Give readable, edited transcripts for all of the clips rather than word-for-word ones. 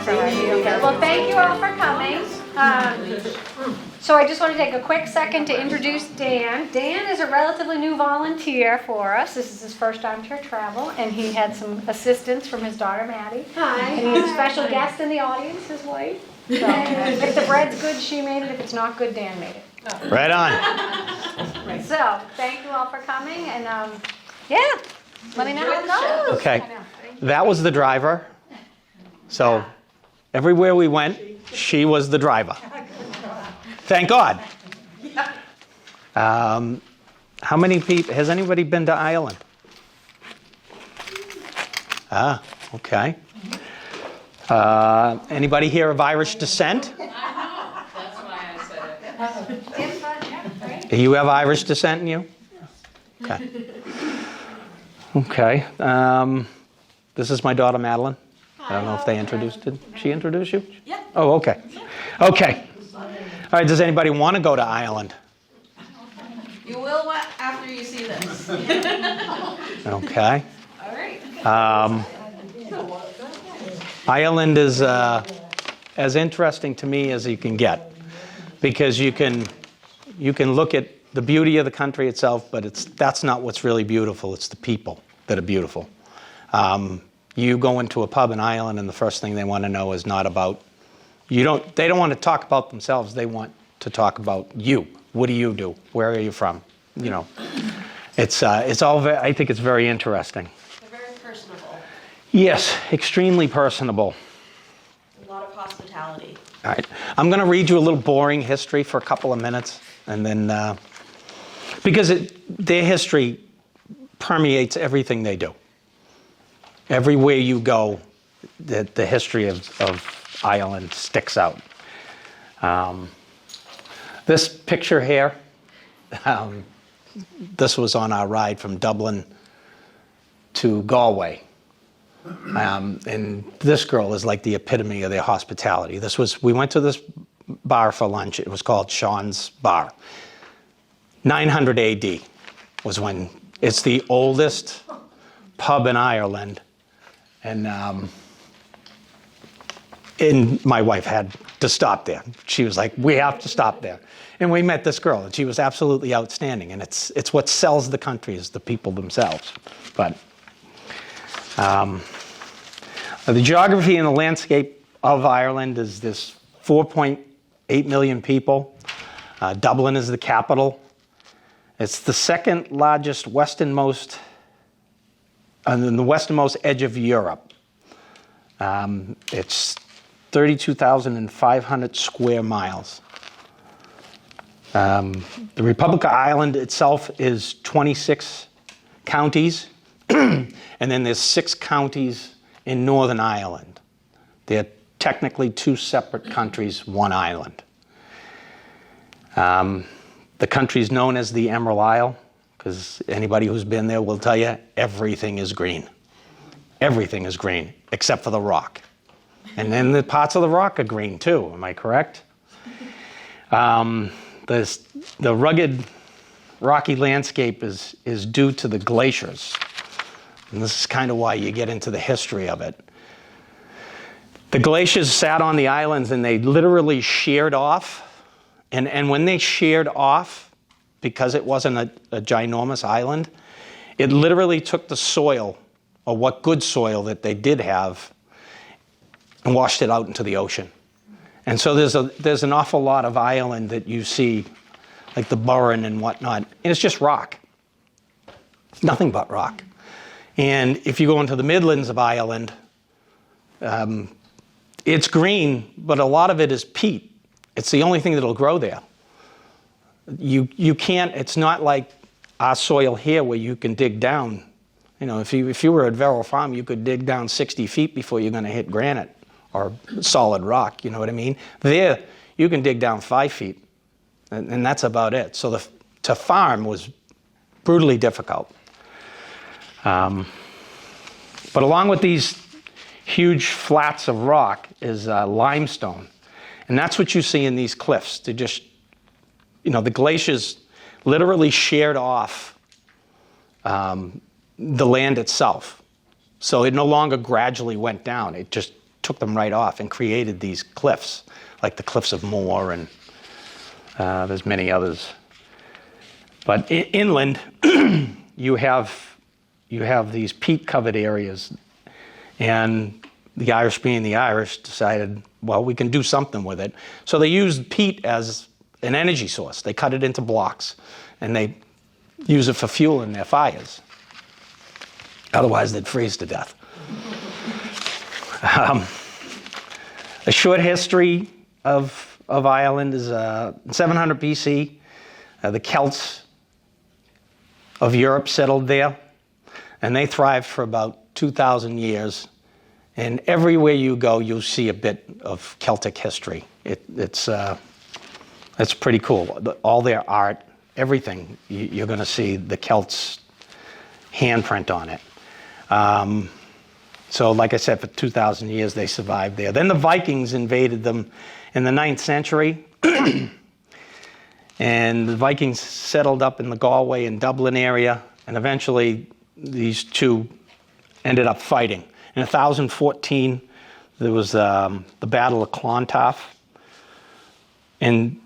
Okay. Well, thank you all for coming. So I just want to take a quick second to introduce Dan. Dan is a relatively new volunteer for us. This is his first Armchair travel, and he had some assistance from his daughter, Maddie. Hi. And he's a special guest in the audience, his wife. So if the bread's good, she made it. If it's not good, Dan made it. Right on. So thank you all for coming, and yeah, let me know how it goes. Okay, that was the driver. So everywhere we went, she was the driver. Thank God. How many people, has anybody been to Ireland? Okay. Anybody here of Irish descent? I know. That's why I said it. You have Irish descent in you? Okay. Okay. This is my daughter, Madeline. I don't know if they introduced, did she introduce you? Yeah. Oh, okay. Okay. All right, does anybody want to go to Ireland? You will after you see this. Okay. All right. Ireland is as interesting to me as you can get, because you can look at the beauty of the country itself, but that's not what's really beautiful. It's the people that are beautiful. You go into a pub in Ireland, and the first thing they want to know is not about they don't want to talk about themselves. They want to talk about you. What do you do? Where are you from? You know, it's all. I think it's very interesting. They're very personable. Yes, extremely personable. A lot of hospitality. All right, I'm going to read you a little boring history for a couple of minutes, and then because their history permeates everything they do. Everywhere you go, the history of Ireland sticks out. This picture here, this was on our ride from Dublin to Galway. And this girl is like the epitome of their hospitality. We went to this bar for lunch. It was called Sean's Bar. 900 AD was when it's the oldest pub in Ireland. And my wife had to stop there. She was like, we have to stop there. And we met this girl, and she was absolutely outstanding. And it's what sells the country is the people themselves. But the geography and the landscape of Ireland is this 4.8 million people. Dublin is the capital. It's the second largest westernmost, on the westernmost edge of Europe. It's 32,500 square miles. The Republic of Ireland itself is 26 counties, and then there's 6 counties in Northern Ireland. They're technically 2 separate countries, 1 island. The country's known as the Emerald Isle, because anybody who's been there will tell you everything is green. Everything is green, except for the rock. And then the parts of the rock are green too, am I correct? The rugged, rocky landscape is due to the glaciers. And this is kind of why you get into the history of it. The glaciers sat on the islands and they literally sheared off. And when they sheared off, because it wasn't a ginormous island, it literally took the soil, or what good soil that they did have, and washed it out into the ocean. And so there's an awful lot of Ireland that you see, like the Burren and whatnot, and it's just rock. Nothing but rock. And if you go into the Midlands of Ireland, it's green, but a lot of it is peat. It's the only thing that'll grow there. You can't, it's not like our soil here where you can dig down. You know, if you were at Verrill Farm, you could dig down 60 feet before you're going to hit granite or solid rock, you know what I mean? There, you can dig down 5 feet, and that's about it. So to farm was brutally difficult. But along with these huge flats of rock is limestone. And that's what you see in these cliffs. They just, the glaciers literally sheared off the land itself. So it no longer gradually went down. It just took them right off and created these cliffs, like the Cliffs of Moher, and there's many others. But inland, you have these peat-covered areas, and the Irish, being the Irish, decided, well, we can do something with it. So they used peat as an energy source. They cut it into blocks, and they use it for fuel in their fires. Otherwise, they'd freeze to death. A short history of Ireland is 700 BC. The Celts of Europe settled there, and they thrived for about 2,000 years. And everywhere you go, you'll see a bit of Celtic history. It's pretty cool. All their art, everything, you're going to see the Celts' handprint on it. So like I said, for 2,000 years they survived there. Then the Vikings invaded them in the 9th century. And the Vikings settled up in the Galway and Dublin area, and eventually these two ended up fighting. In 1014, there was the Battle of Clontarf, and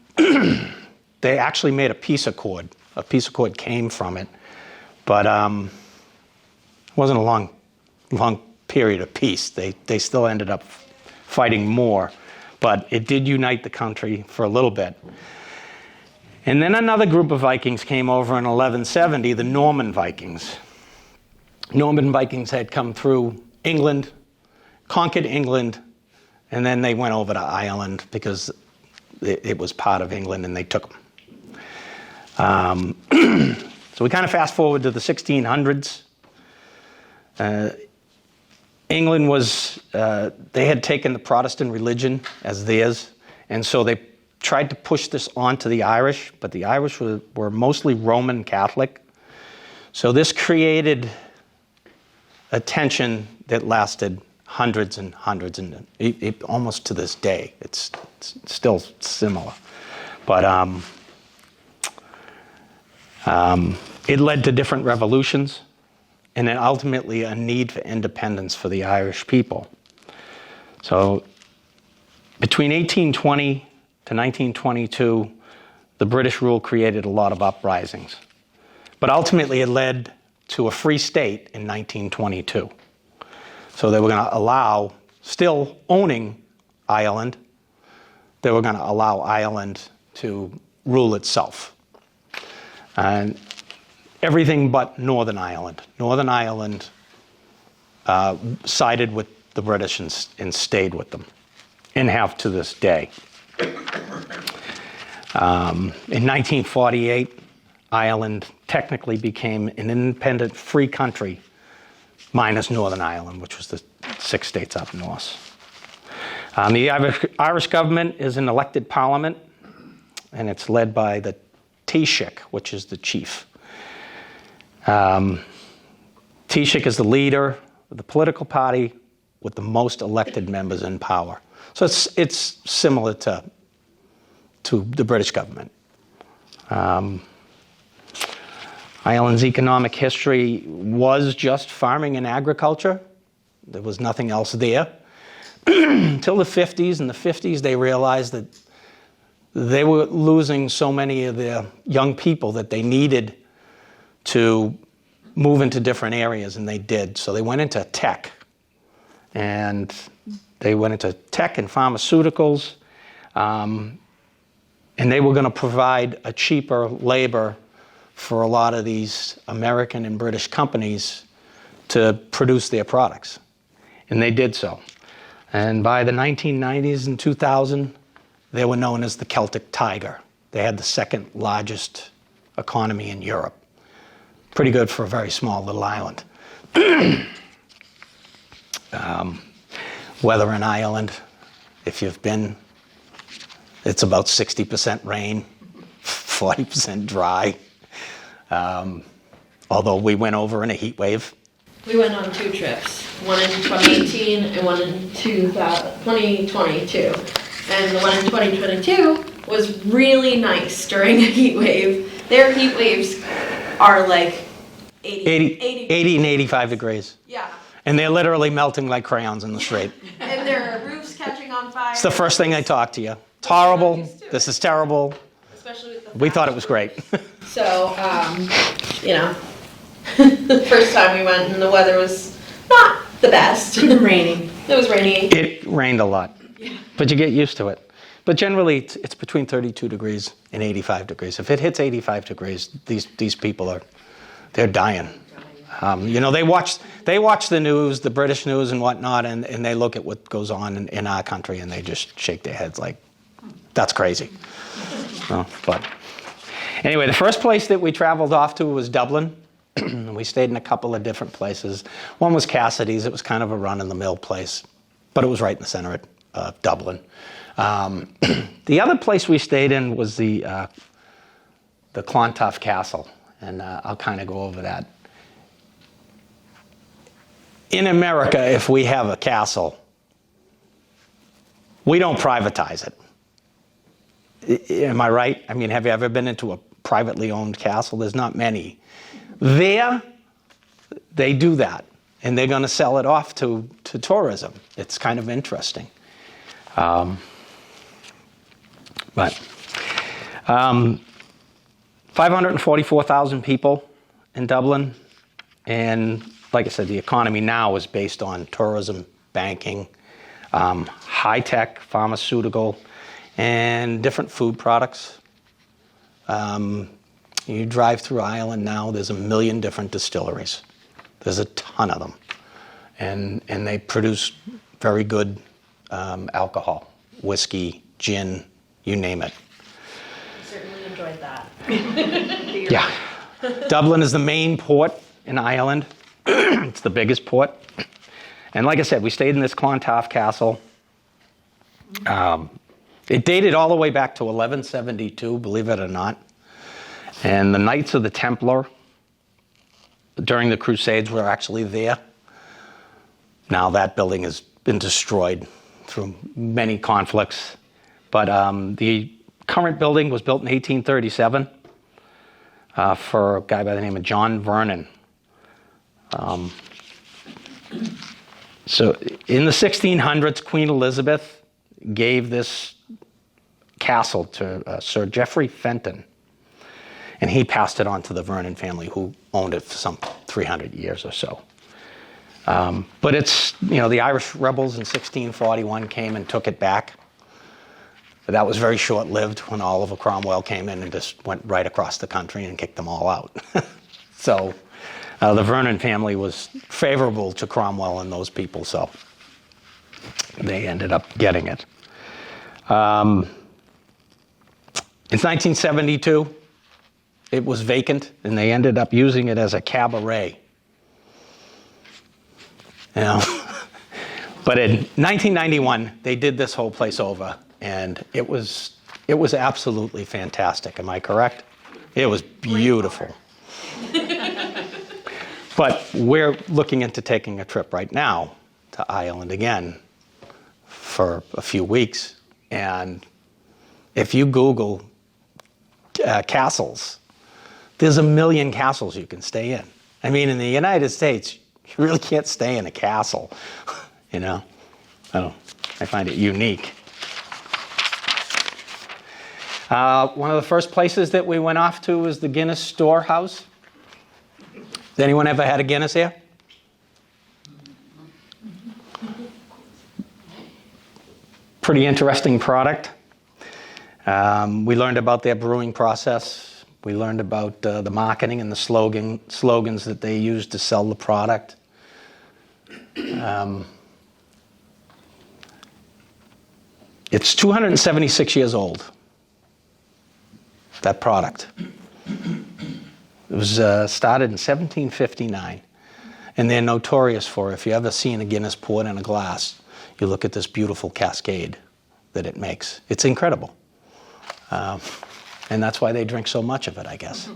they actually made a peace accord. A peace accord came from it, but it wasn't a long period of peace. They still ended up fighting more, but it did unite the country for a little bit. And then another group of Vikings came over in 1170, the Norman Vikings. Norman Vikings had come through England, conquered England, and then they went over to Ireland because it was part of England, and they took them. So we kind of fast forward to the 1600s. England was, they had taken the Protestant religion as theirs, and so they tried to push this onto the Irish, but the Irish were mostly Roman Catholic. So this created a tension that lasted hundreds and hundreds, and almost to this day. It's still similar. But it led to different revolutions, and then ultimately a need for independence for the Irish people. So between 1820 to 1922, the British rule created a lot of uprisings. But ultimately it led to a free state in 1922. So they were going to allow, still owning Ireland, they were going to allow Ireland to rule itself. And everything but Northern Ireland. Northern Ireland sided with the British and stayed with them, and have to this day. In 1948, Ireland technically became an independent free country, minus Northern Ireland, which was the 6 states up north. The Irish government is an elected parliament, and it's led by the Taoiseach, which is the chief. Taoiseach is the leader of the political party with the most elected members in power. So it's similar to the British government. Ireland's economic history was just farming and agriculture. There was nothing else there. Until the 50s. In the 50s, they realized that they were losing so many of their young people that they needed to move into different areas, and they did. So they went into tech. And they went into tech and pharmaceuticals. And they were going to provide a cheaper labor for a lot of these American and British companies to produce their products. And they did so. And by the 1990s and 2000, they were known as the Celtic Tiger. They had the second largest economy in Europe. Pretty good for a very small little island. Weather in Ireland, if you've been, it's about 60% rain, 40% dry. Although we went over in a heat wave. We went on 2 trips, one in 2018 and one in 2022. And the one in 2022 was really nice during a heat wave. Their heat waves are like 80 and 85 degrees. Yeah. And they're literally melting like crayons in the street. And they're It's the first thing they talk to you. It's horrible. This is terrible. Especially with the We thought it was great. So, you know, the first time we went and the weather was not the best. Rainy. It was rainy. It rained a lot, but you get used to it. But generally, it's between 32 degrees and 85 degrees. If it hits 85 degrees, these people they're dying. You know, they watch the news, the British news and whatnot, and they look at what goes on in our country, and they just shake their heads like, that's crazy. But anyway, the first place that we traveled off to was Dublin. We stayed in a couple of different places. One was Cassidy's. It was kind of a run-in-the-mill place, but it was right in the center of Dublin. The other place we stayed in was the Clontarf Castle, and I'll kind of go over that. In America, if we have a castle, we don't privatize it. Am I right? I mean, have you ever been into a privately owned castle? There's not many. There, they do that, and they're going to sell it off to tourism. It's kind of interesting. But 544,000 people in Dublin, and like I said, the economy now is based on tourism, banking, high-tech, pharmaceutical, and different food products. You drive through Ireland now, there's 1 million different distilleries. There's a ton of them. And they produce very good alcohol, whiskey, gin, you name it. Certainly enjoyed that. Yeah. Dublin is the main port in Ireland. It's the biggest port. And like I said, we stayed in this Clontarf Castle. It dated all the way back to 1172, believe it or not. And the Knights of the Templar during the Crusades were actually there. Now that building has been destroyed through many conflicts. But the current building was built in 1837 for a guy by the name of John Vernon. So in the 1600s, Queen Elizabeth gave this castle to Sir Geoffrey Fenton, and he passed it on to the Vernon family, who owned it for some 300 years or so. But it's, you know, the Irish rebels in 1641 came and took it back. But that was very short-lived when Oliver Cromwell came in and just went right across the country and kicked them all out. So the Vernon family was favorable to Cromwell and those people, so they ended up getting it. In 1972, it was vacant, and they ended up using it as a cabaret. You know? But in 1991, they did this whole place over, and it was absolutely fantastic. Am I correct? It was beautiful. But we're looking into taking a trip right now to Ireland again for a few weeks. And if you Google castles, there's 1 million castles you can stay in. I mean, in the United States, you really can't stay in a castle, you know? I find it unique. One of the first places that we went off to was the Guinness Storehouse. Has anyone ever had a Guinness here? Pretty interesting product. We learned about their brewing process. We learned about the marketing and the slogans that they used to sell the product. It's 276 years old, that product. It was started in 1759, and they're notorious for, if you ever seen a Guinness poured in a glass, you look at this beautiful cascade that it makes. It's incredible. And that's why they drink so much of it, I guess.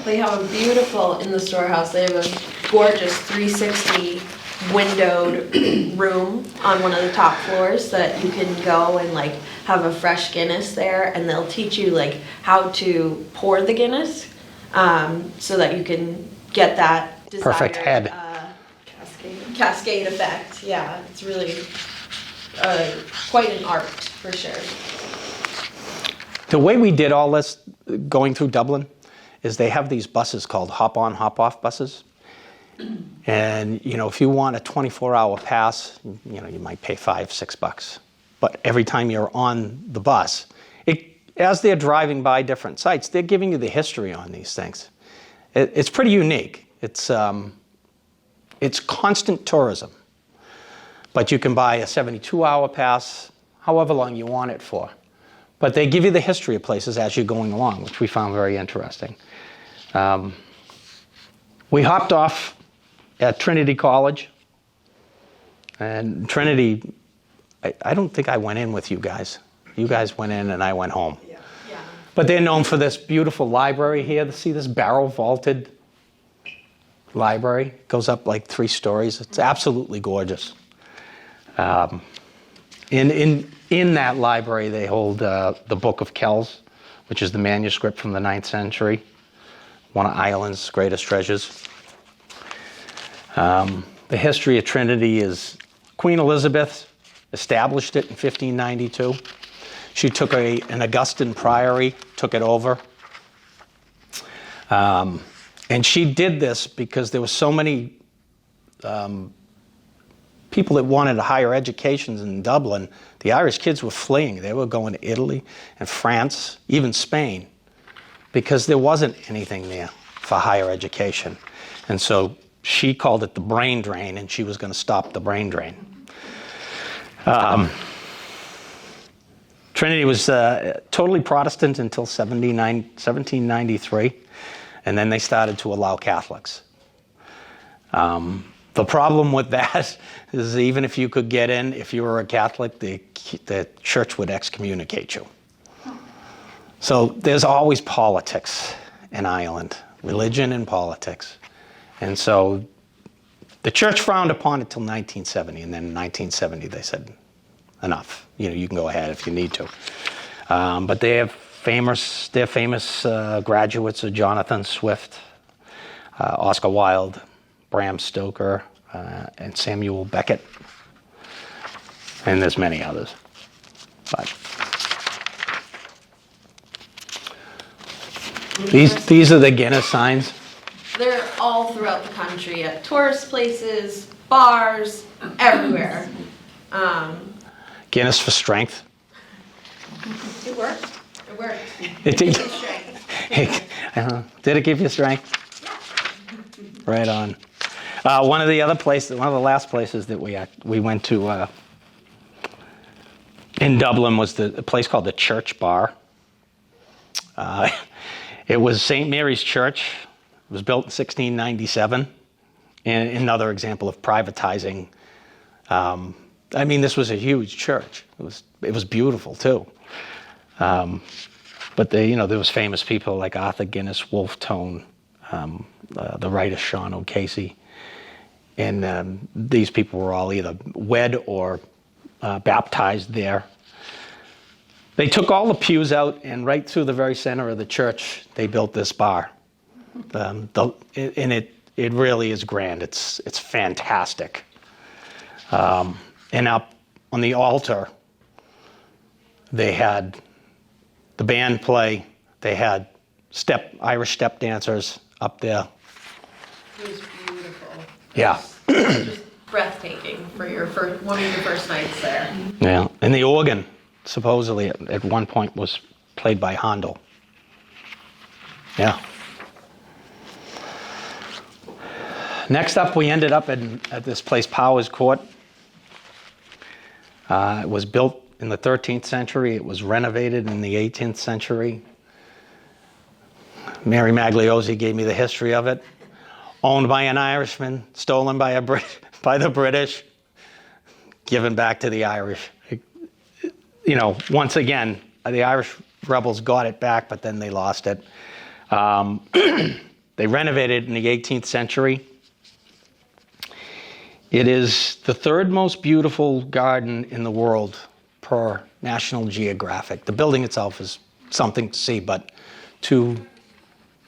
They have a beautiful, in the storehouse, they have a gorgeous 360 windowed room on one of the top floors that you can go and like have a fresh Guinness there, and they'll teach you like how to pour the Guinness so that you can get that desired Perfect head. cascade effect. Yeah, it's really quite an art for sure. The way we did all this going through Dublin is they have these buses called hop-on, hop-off buses. And, if you want a 24-hour pass, you might pay $5, $6. But every time you're on the bus, as they're driving by different sites, they're giving you the history on these things. It's pretty unique. It's constant tourism. But you can buy a 72-hour pass, however long you want it for. But they give you the history of places as you're going along, which we found very interesting. We hopped off at Trinity College. And Trinity, I don't think I went in with you guys. You guys went in and I went home. Yeah. But they're known for this beautiful library here. See this barrel vaulted library? It goes up like 3 stories. It's absolutely gorgeous. In that library, they hold the Book of Keoughs, which is the manuscript from the 9th century, one of Ireland's greatest treasures. The history of Trinity is Queen Elizabeth established it in 1592. She took an Augustan priory, took it over. And she did this because there were so many people that wanted higher educations in Dublin. The Irish kids were fleeing. They were going to Italy and France, even Spain, because there wasn't anything there for higher education. And so she called it the brain drain, and she was going to stop the brain drain. Trinity was totally Protestant until 1793, and then they started to allow Catholics. The problem with that is even if you could get in, if you were a Catholic, the church would excommunicate you. So there's always politics in Ireland, religion and politics. And so the church frowned upon it till 1970, and then in 1970 they said, enough. You can go ahead if you need to. But they're famous graduates of Jonathan Swift, Oscar Wilde, Bram Stoker, and Samuel Beckett. And there's many others. But these are the Guinness signs. They're all throughout the country, at tourist places, bars, everywhere. Guinness for strength. It worked. It worked. It did. Strength. Did it give you strength? Right on. One of the last places that we went to in Dublin was a place called the Church Bar. It was St. Mary's Church. It was built in 1697. And another example of privatizing. This was a huge church. It was beautiful too. But there was famous people like Arthur Guinness, Wolfe Tone, the writer Sean O'Casey. And these people were all either wed or baptized there. They took all the pews out, and right through the very center of the church, they built this bar. And it really is grand. It's fantastic. And up on the altar, they had the band play. They had Irish step dancers up there. It was beautiful. Yeah. Just breathtaking for one of your first nights there. Yeah, and the organ supposedly at one point was played by Handel. Yeah. Next up, we ended up at this place, Powers Court. It was built in the 13th century. It was renovated in the 18th century. Mary Magliozzi gave me the history of it. Owned by an Irishman, stolen by the British, given back to the Irish. Once again, the Irish rebels got it back, but then they lost it. They renovated it in the 18th century. It is the 3rd most beautiful garden in the world per National Geographic. The building itself is something to see, but to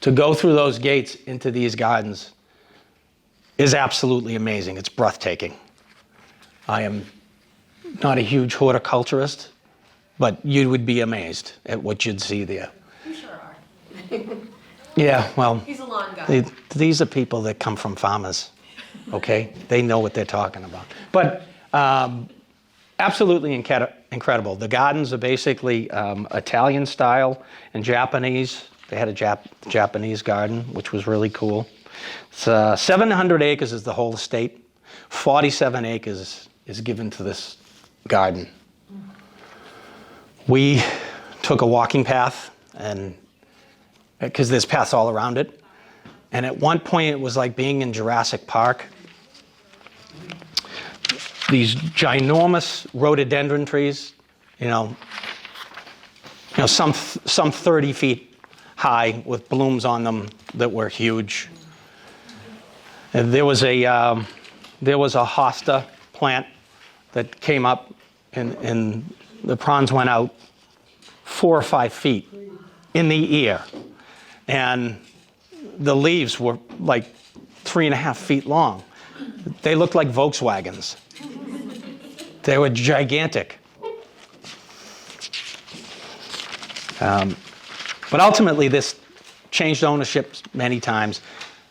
go through those gates into these gardens is absolutely amazing. It's breathtaking. I am not a huge horticulturist, but you would be amazed at what you'd see there. You sure are. Yeah, well, He's a lawn guy. these are people that come from farmers, okay? They know what they're talking about. But absolutely incredible. The gardens are basically Italian style and Japanese. They had a Japanese garden, which was really cool. It's 700 acres is the whole estate. 47 acres is given to this garden. We took a walking path, and because there's paths all around it. And at one point, it was like being in Jurassic Park. These ginormous rhododendron trees, some 30 feet high with blooms on them that were huge. And there was a hosta plant that came up, and the prawns went out 4 or 5 feet in the ear. And the leaves were like 3.5 feet long. They looked like Volkswagens. They were gigantic. But ultimately, this changed ownership many times.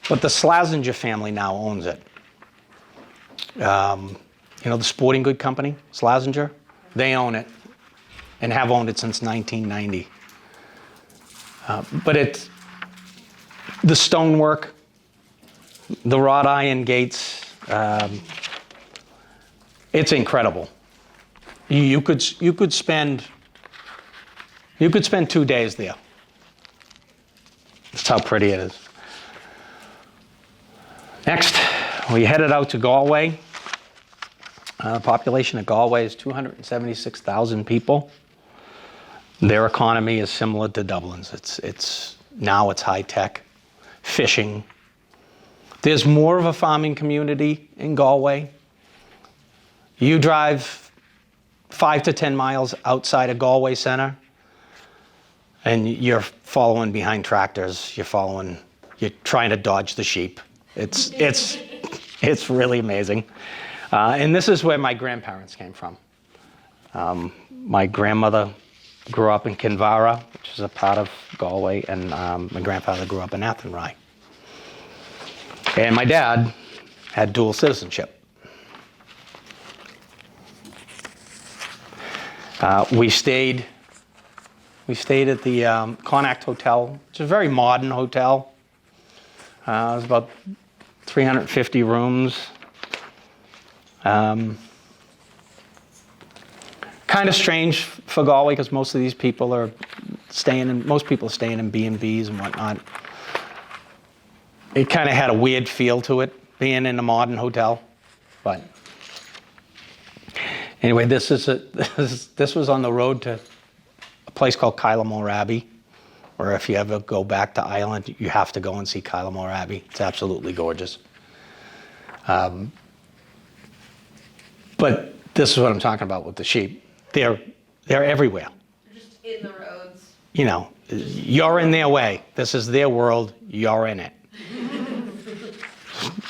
But the Slazenger family now owns it. The sporting good company, Slazenger, they own it and have owned it since 1990. But it's the stonework, the wrought iron gates, it's incredible. You could spend 2 days there. That's how pretty it is. Next, we headed out to Galway. Population of Galway is 276,000 people. Their economy is similar to Dublin's. It's high tech, fishing. There's more of a farming community in Galway. You drive 5 to 10 miles outside of Galway Center, and you're following behind tractors. You're trying to dodge the sheep. It's really amazing. And this is where my grandparents came from. My grandmother grew up in Kinvara, which is a part of Galway, and my grandfather grew up in Athenry. And my dad had dual citizenship. We stayed at the Connacht Hotel. It's a very modern hotel. It was about 350 rooms. Kind of strange for Galway because most of these people are staying in B&Bs and whatnot. It kind of had a weird feel to it, being in a modern hotel. But anyway, this was on the road to a place called Kylemore Abbey, or if you ever go back to Ireland, you have to go and see Kylemore Abbey. It's absolutely gorgeous. But this is what I'm talking about with the sheep. They're everywhere. Just in the roads. You're in their way. This is their world. You're in it.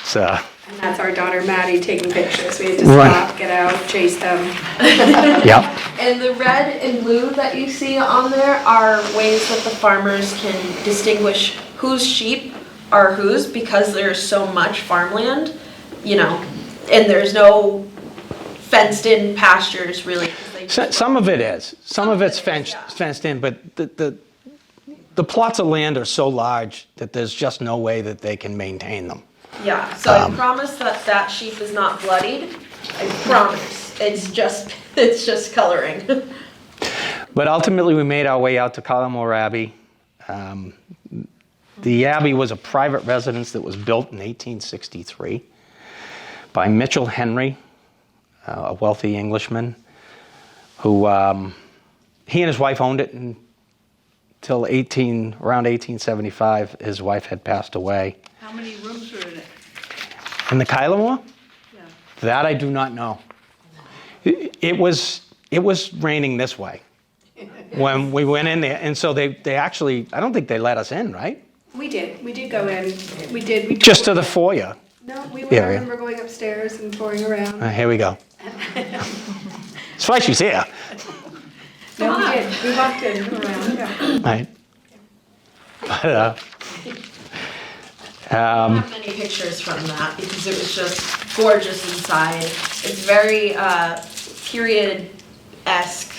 So. And that's our daughter Maddie taking pictures. We had to stop, get out, chase them. Yep. And the red and blue that you see on there are ways that the farmers can distinguish whose sheep are whose, because there's so much farmland, and there's no fenced-in pastures really. Some of it is. Some of it's fenced in, but the plots of land are so large that there's just no way that they can maintain them. Yeah, so I promise that sheep is not bloodied. I promise. It's just coloring. But ultimately, we made our way out to Kylemore Abbey. The abbey was a private residence that was built in 1863 by Mitchell Henry, a wealthy Englishman, who he and his wife owned it until around 1875. His wife had passed away. How many rooms were in it? In the Kylemore? Yeah. That I do not know. It was raining this way when we went in there, and so they actually, I don't think they let us in, right? We did go in. We did. Just to the foyer. No, I Yeah, remember going upstairs and touring around. Here we go. It's why she's here. No, we did. We walked in around, yeah. Right. But, I don't have many pictures from that because it was just gorgeous inside. It's very period-esque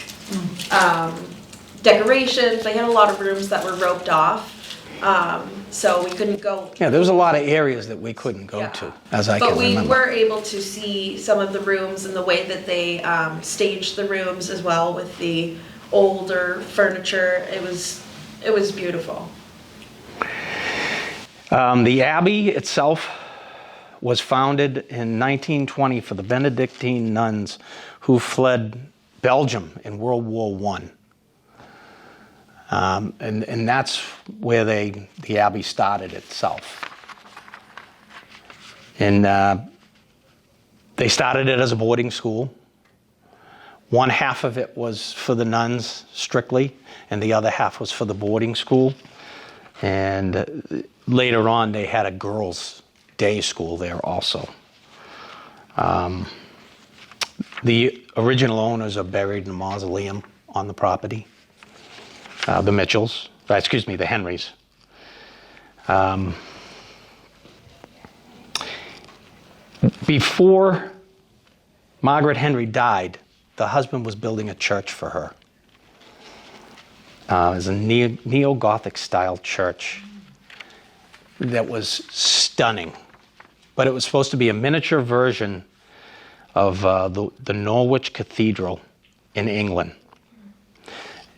decorations. They had a lot of rooms that were roped off, so we couldn't go. yeah, there was a lot of areas that we couldn't go to, as I can But we remember. were able to see some of the rooms and the way that they staged the rooms as well with the older furniture. It was beautiful. The Abbey itself was founded in 1920 for the Benedictine nuns who fled Belgium in World War I. And that's where the Abbey started itself. And they started it as a boarding school. One half of it was for the nuns strictly, and the other half was for the boarding school. And later on, they had a girls' day school there also. The original owners are buried in a mausoleum on the property. The Mitchells, the Henrys. Before Margaret Henry died, the husband was building a church for her. It was a neo-Gothic style church that was stunning. But it was supposed to be a miniature version of the Norwich Cathedral in England.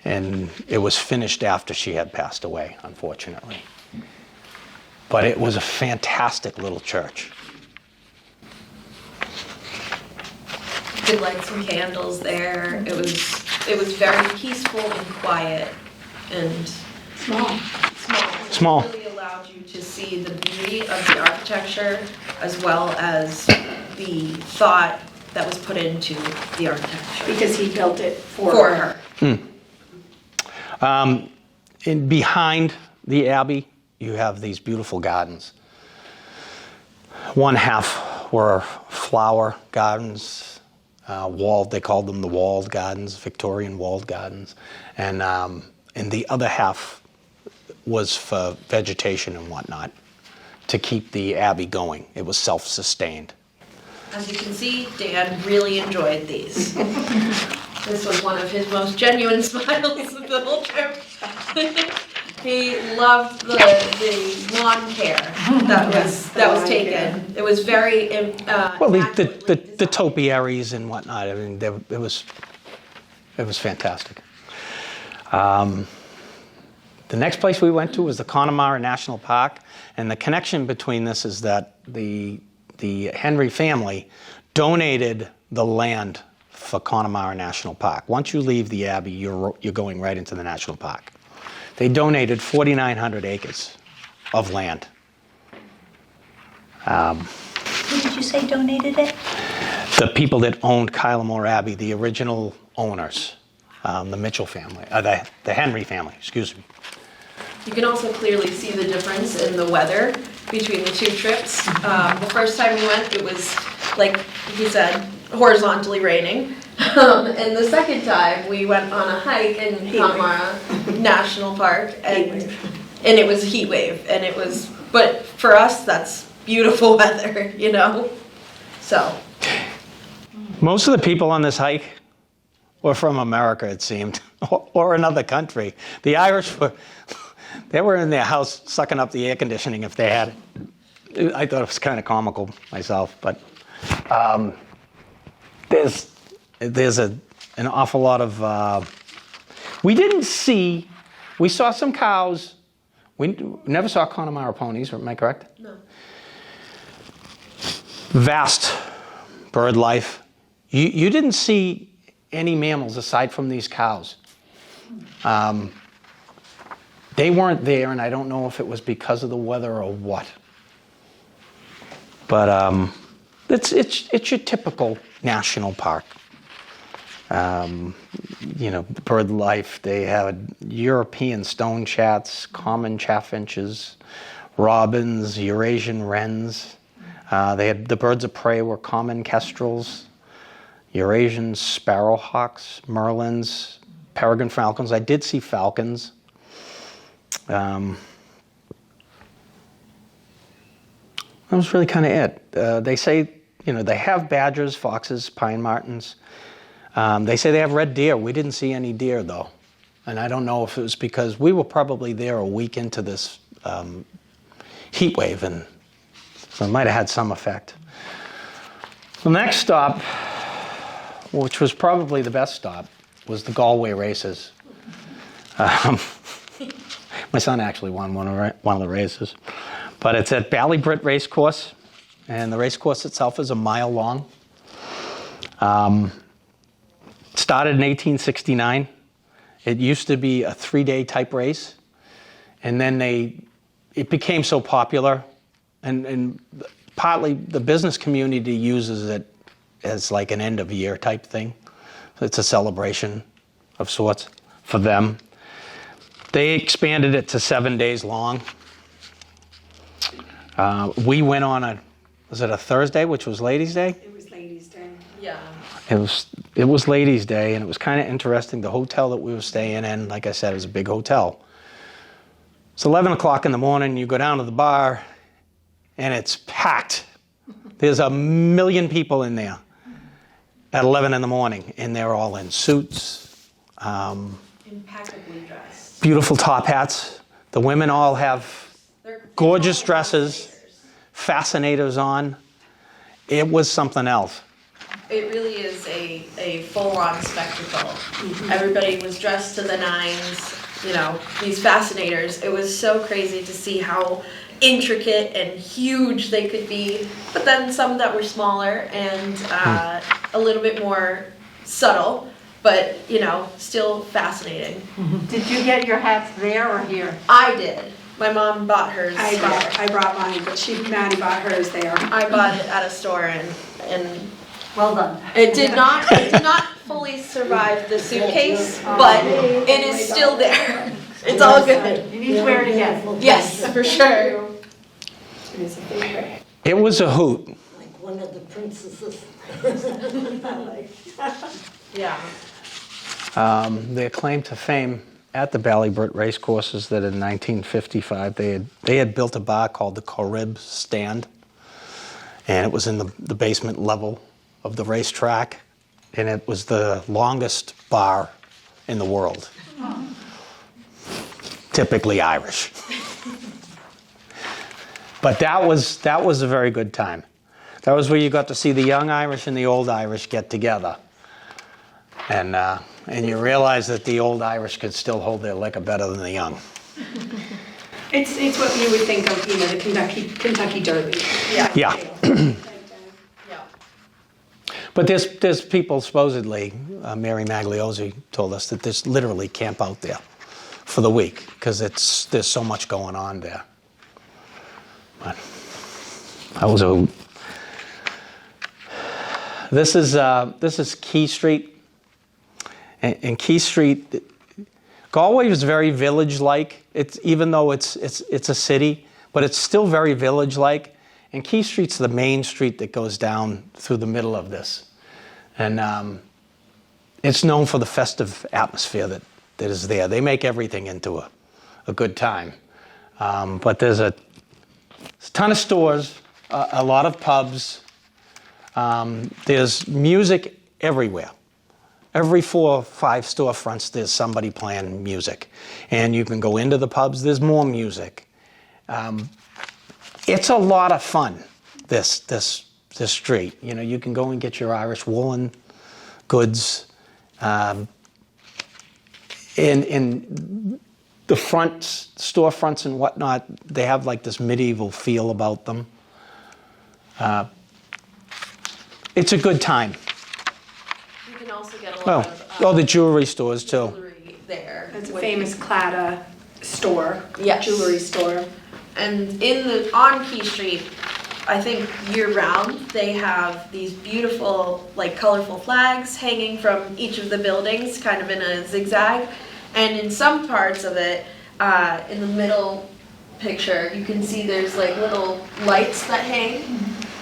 And it was finished after she had passed away, unfortunately. But it was a fantastic little church. Good lights and candles there. It was very peaceful and quiet and Small. Small. It really allowed you to see the beauty of the architecture as well as the thought that was put into the architecture Because he built it for for her. her. In behind the Abbey, you have these beautiful gardens. One half were flower gardens, walled. They called them the walled gardens, Victorian walled gardens, and the other half was for vegetation and whatnot to keep the Abbey going. It was self-sustained. As you can see, Dan really enjoyed these. This was one of his most genuine smiles of the whole trip. He loved the lawn care that was taken. It was very Well, the immaculately designed. topiaries and whatnot. I mean, it was fantastic. The next place we went to was the Connemara National Park, and the connection between this is that the Henry family donated the land for Connemara National Park. Once you leave the Abbey, you're going right into the national park. They donated 4,900 acres of land. Who did you say donated it? The people that owned Kylemore Abbey, the original owners, the Mitchell family, the Henry family, excuse me. You can also clearly see the difference in the weather between the two trips. The first time we went, it was, like he said, horizontally raining. And the second time, we went on a hike in Connemara National Park, and it was a heat wave. And it was, but for us, that's beautiful weather, you know? So. Most of the people on this hike were from America, it seemed, or another country. The Irish they were in their house sucking up the air conditioning if they had it. I thought it was kind of comical myself, but there's an awful lot of. We saw some cows. We never saw Connemara ponies. Am I correct? No. Vast bird life. You didn't see any mammals aside from these cows. They weren't there, and I don't know if it was because of the weather or what. But it's your typical national park. Bird life. They had European stone chats, common chaffinches, robins, Eurasian wrens. They had the birds of prey were common kestrels, Eurasians, sparrowhawks, merlins, peregrine falcons. I did see falcons. That was really kind of it. They say, they have badgers, foxes, pine martens. They say they have red deer. We didn't see any deer, though. And I don't know if it was because we were probably there a week into this heat wave, and so it might have had some effect. The next stop, which was probably the best stop, was the Galway races. My son actually won one of the races. But it's at Ballybrit Racecourse, and the racecourse itself is a mile long. Started in 1869. It used to be a 3-day type race, and then it became so popular, and partly the business community uses it as like an end of year type thing. It's a celebration of sorts for them. They expanded it to 7 days long. We went on was it a Thursday, which was Ladies' Day? It was Ladies' Day. Yeah. It was Ladies' Day, and it was kind of interesting. The hotel that we were staying in, like I said, is a big hotel. It's 11 o'clock in the morning. You go down to the bar, and it's packed. There's 1 million people in there at 11 in the morning, and they're all in suits. Impeccably dressed. Beautiful top hats. The women all have gorgeous dresses, fascinators on. It was something else. It really is a full-on spectacle. Everybody was dressed to the nines, these fascinators. It was so crazy to see how intricate and huge they could be, but then some that were smaller and a little bit more subtle, but still fascinating. Did you get your hats there or here? I did. My mom bought hers. I brought mine, but Maddie bought hers there. I bought it at a store and Well done. it did not fully survive the suitcase, but it is still there. It's all good. You need to wear it again. Yes, for sure. It is a favorite. It was a hoot. Like one of the princesses. Yeah. Their claim to fame at the Ballybrit racecourse is that in 1955 they had built a bar called the Corrib Stand, and it was in the basement level of the racetrack, and it was the longest bar in the world. Typically Irish. But that was a very good time. That was where you got to see the young Irish and the old Irish get together. And you realize that the old Irish could still hold their liquor better than the young. It's what you would think of, the Kentucky Derby. Yeah. Yeah. Yeah. But there's people supposedly, Mary Magliozzi told us that there's literally camp out there for the week because there's so much going on there. But this is Key Street. And Key Street, Galway is very village-like. Even though it's a city, but it's still very village-like. And Key Street's the main street that goes down through the middle of this, and it's known for the festive atmosphere that is there. They make everything into a good time. But there's a ton of stores, a lot of pubs. There's music everywhere. Every 4 or 5 storefronts, there's somebody playing music. And you can go into the pubs, there's more music. It's a lot of fun, this street. You can go and get your Irish woolen goods. In the storefronts and whatnot, they have like this medieval feel about them. It's a good time. You can also get a lot of the jewelry stores too. jewelry there. It's a famous Claddagh store. Yes. Jewelry store. And on Key Street, I think year-round, they have these beautiful, colorful flags hanging from each of the buildings, kind of in a zigzag. And in some parts of it, in the middle picture, you can see there's little lights that hang.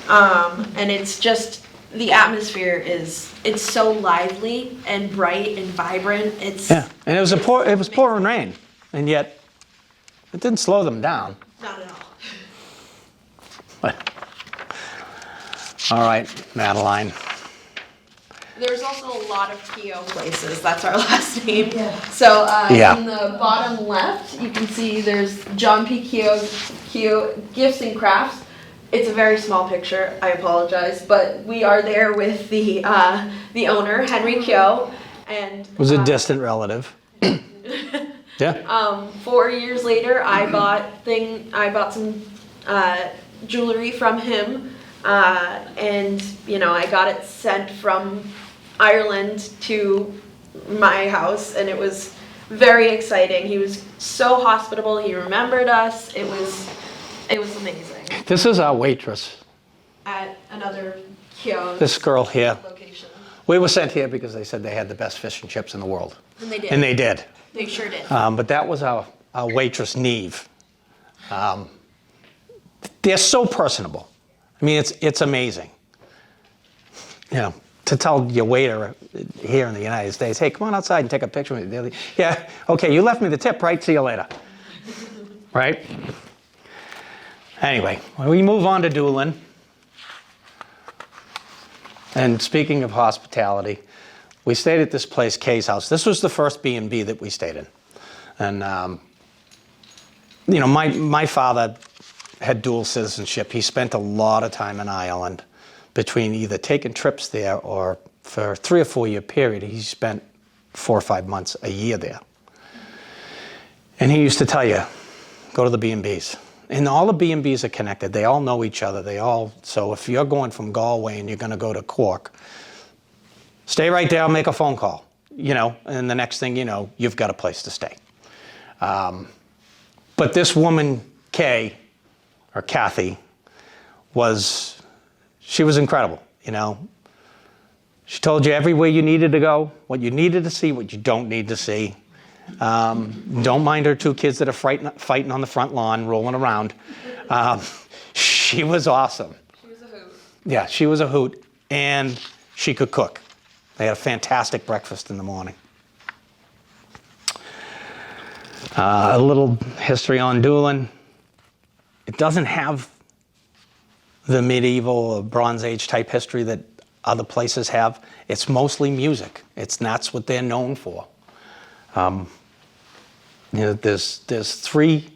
And it's just the atmosphere it's so lively and bright and vibrant. It's Yeah, and it was pouring rain, and yet it didn't slow them down. not at all. But, all right, Madeline. There's also a lot of Keoughs places. That's our last name. So Yeah. in the bottom left, you can see there's John P. Keough Gifts and Crafts. It's a very small picture. I apologize, but we are there with the owner, Henry Keough, and Was a distant relative. Yeah. 4 years later, I bought some jewelry from him, and I got it sent from Ireland to my house, and it was very exciting. He was so hospitable. He remembered us. It was amazing. This is our waitress. At another Keoughs This girl here. location, We were sent here because they said they had the best fish and chips in the world. and they did. And they did. They sure did. But that was our waitress, Neve. They're so personable. I mean, it's amazing. To tell your waiter here in the United States, hey, come on outside and take a picture with me. Yeah, okay, you left me the tip, right? See you later. Right? Anyway, when we move on to Doolin, and speaking of hospitality, we stayed at this place, Keoughs. This was the first B&B that we stayed in. And, my father had dual citizenship. He spent a lot of time in Ireland between either taking trips there or for a 3 or 4 year period, he spent 4 or 5 months a year there. And he used to tell you, go to the B&Bs. And all the B&Bs are connected. They all know each other. So if you're going from Galway and you're going to go to Cork, stay right there, make a phone call, and the next thing you know, you've got a place to stay. But this woman, Kathy, she was incredible, She told you everywhere you needed to go, what you needed to see, what you don't need to see. Don't mind her 2 kids that are fighting on the front lawn, rolling around. She was awesome. She was a hoot. Yeah, she was a hoot, and she could cook. They had a fantastic breakfast in the morning. A little history on Doolin. It doesn't have the medieval or Bronze Age type history that other places have. It's mostly music. That's what they're known for. There's 3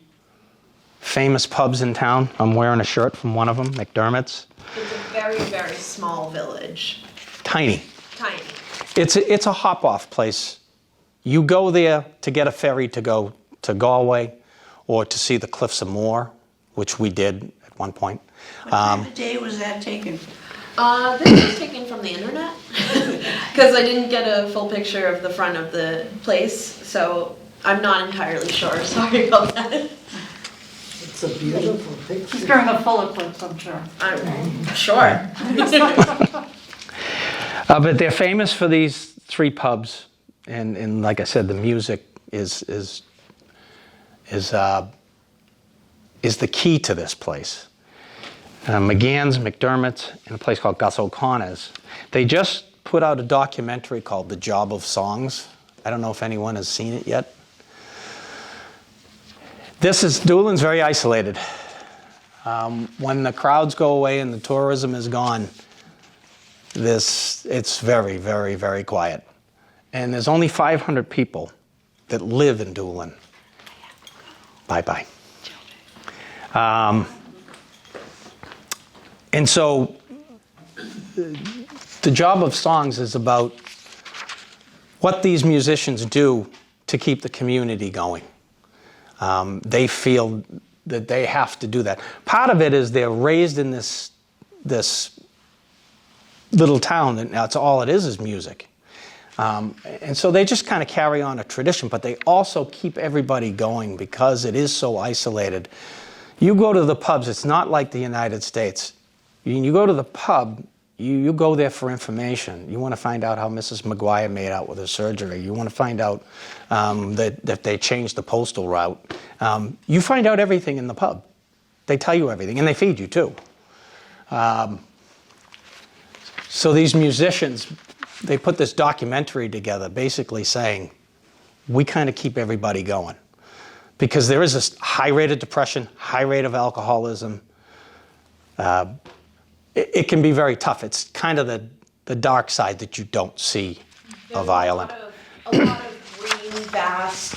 famous pubs in town. I'm wearing a shirt from one of them, McDermott's. It's a very, very small village. Tiny. Tiny. It's a hop-off place. You go there to get a ferry to go to Galway or to see the Cliffs of Moher, which we did at one point. What time of day was that taken? This was taken from the internet because I didn't get a full picture of the front of the place, so I'm not entirely sure. Sorry about that. It's a beautiful picture. She's during a full eclipse, I'm sure. I'm sure. But they're famous for these 3 pubs, and like I said, the music is the key to this place. McGann's, McDermott's, and a place called Gus O'Connor's. They just put out a documentary called The Job of Songs. I don't know if anyone has seen it yet. Doolin's very isolated. When the crowds go away and the tourism is gone, it's very, very, very quiet. And there's only 500 people that live in Doolin. Bye-bye. And so the job of songs is about what these musicians do to keep the community going. They feel that they have to do that. Part of it is they're raised in this little town, and that's all it is music. And so they just kind of carry on a tradition, but they also keep everybody going because it is so isolated. You go to the pubs, it's not like the United States. You go to the pub, you go there for information. You want to find out how Mrs. McGuire made out with her surgery. You want to find out that they changed the postal route. You find out everything in the pub. They tell you everything, and they feed you too. So these musicians, they put this documentary together basically saying, we kind of keep everybody going. Because there is this high rate of depression, high rate of alcoholism. It can be very tough. It's kind of the dark side that you don't see of Ireland. A lot of green, vast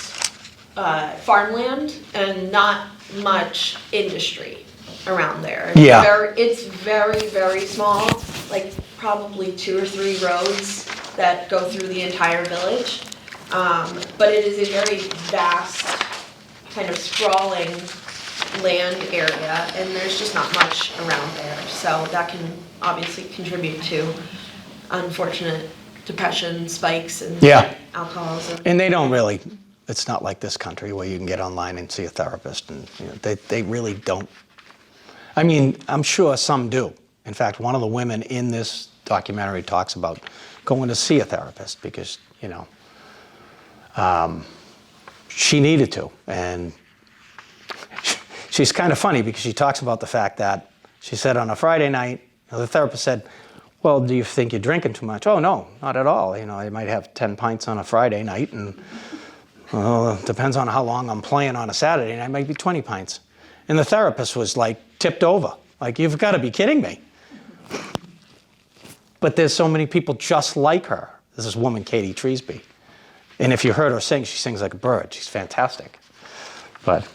farmland and not much industry around there. Yeah. It's very, very small, like probably 2 or 3 roads that go through the entire village. But it is a very vast, kind of sprawling land area, and there's just not much around there. So that can obviously contribute to unfortunate depression spikes and Yeah. alcoholism. And they don't really, it's not like this country where you can get online and see a therapist. And they really don't. I mean, I'm sure some do. In fact, one of the women in this documentary talks about going to see a therapist because, she needed to. And she's kind of funny because she talks about the fact that she said on a Friday night, the therapist said, well, do you think you're drinking too much? Oh, no, not at all. I might have 10 pints on a Friday night, and it depends on how long I'm playing on a Saturday night, maybe 20 pints. And the therapist was like tipped over, like, you've got to be kidding me. But there's so many people just like her. There's this woman, Katie Treesby. And if you heard her sing, she sings like a bird. She's fantastic. But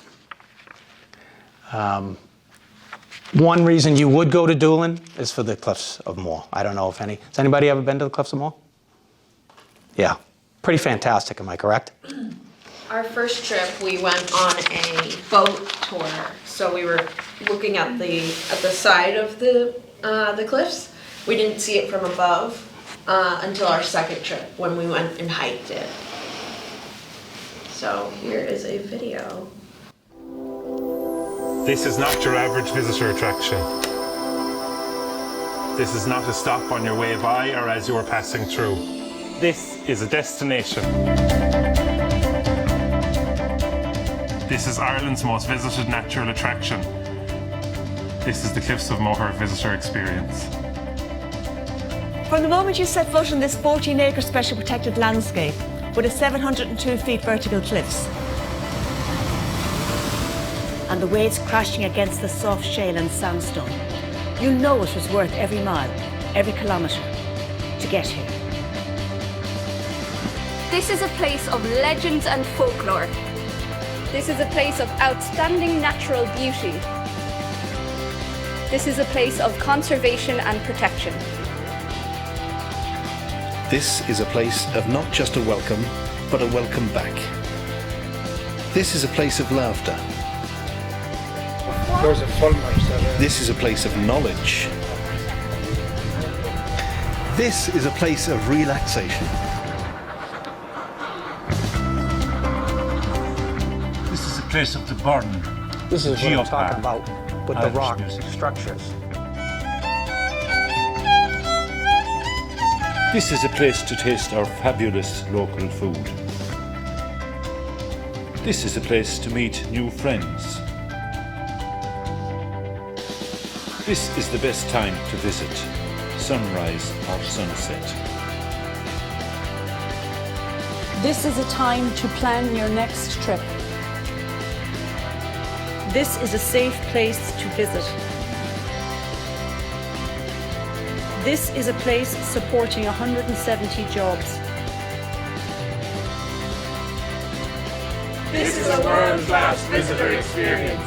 one reason you would go to Doolin is for the Cliffs of Moher. I don't know if has anybody ever been to the Cliffs of Moher? Yeah, pretty fantastic, am I correct? Our first trip, we went on a boat tour. So we were looking at the side of the cliffs. We didn't see it from above until our second trip when we went and hiked it. So here is a video. This is not your average visitor attraction. This is not a stop on your way by or as you are passing through. This is a destination. This is Ireland's most visited natural attraction. This is the Cliffs of Moher visitor experience. From the moment you set foot in this 14-acre special protected landscape with its 702 feet vertical cliffs and the waves crashing against the soft shale and sandstone, you know it was worth every mile, every kilometre to get here. This is a place of legends and folklore. This is a place of outstanding natural beauty. This is a place of conservation and protection. This is a place of not just a welcome, but a welcome back. This is a place of laughter. This is a place of knowledge. This is a place of relaxation. This is a place of the burn. This is what I'm talking Geopark. about with the rock structures. This is a place to taste our fabulous local food. This is a place to meet new friends. This is the best time to visit, sunrise or sunset. This is a time to plan your next trip. This is a safe place to visit. This is a place supporting 170 jobs. This is a world-class visitor experience.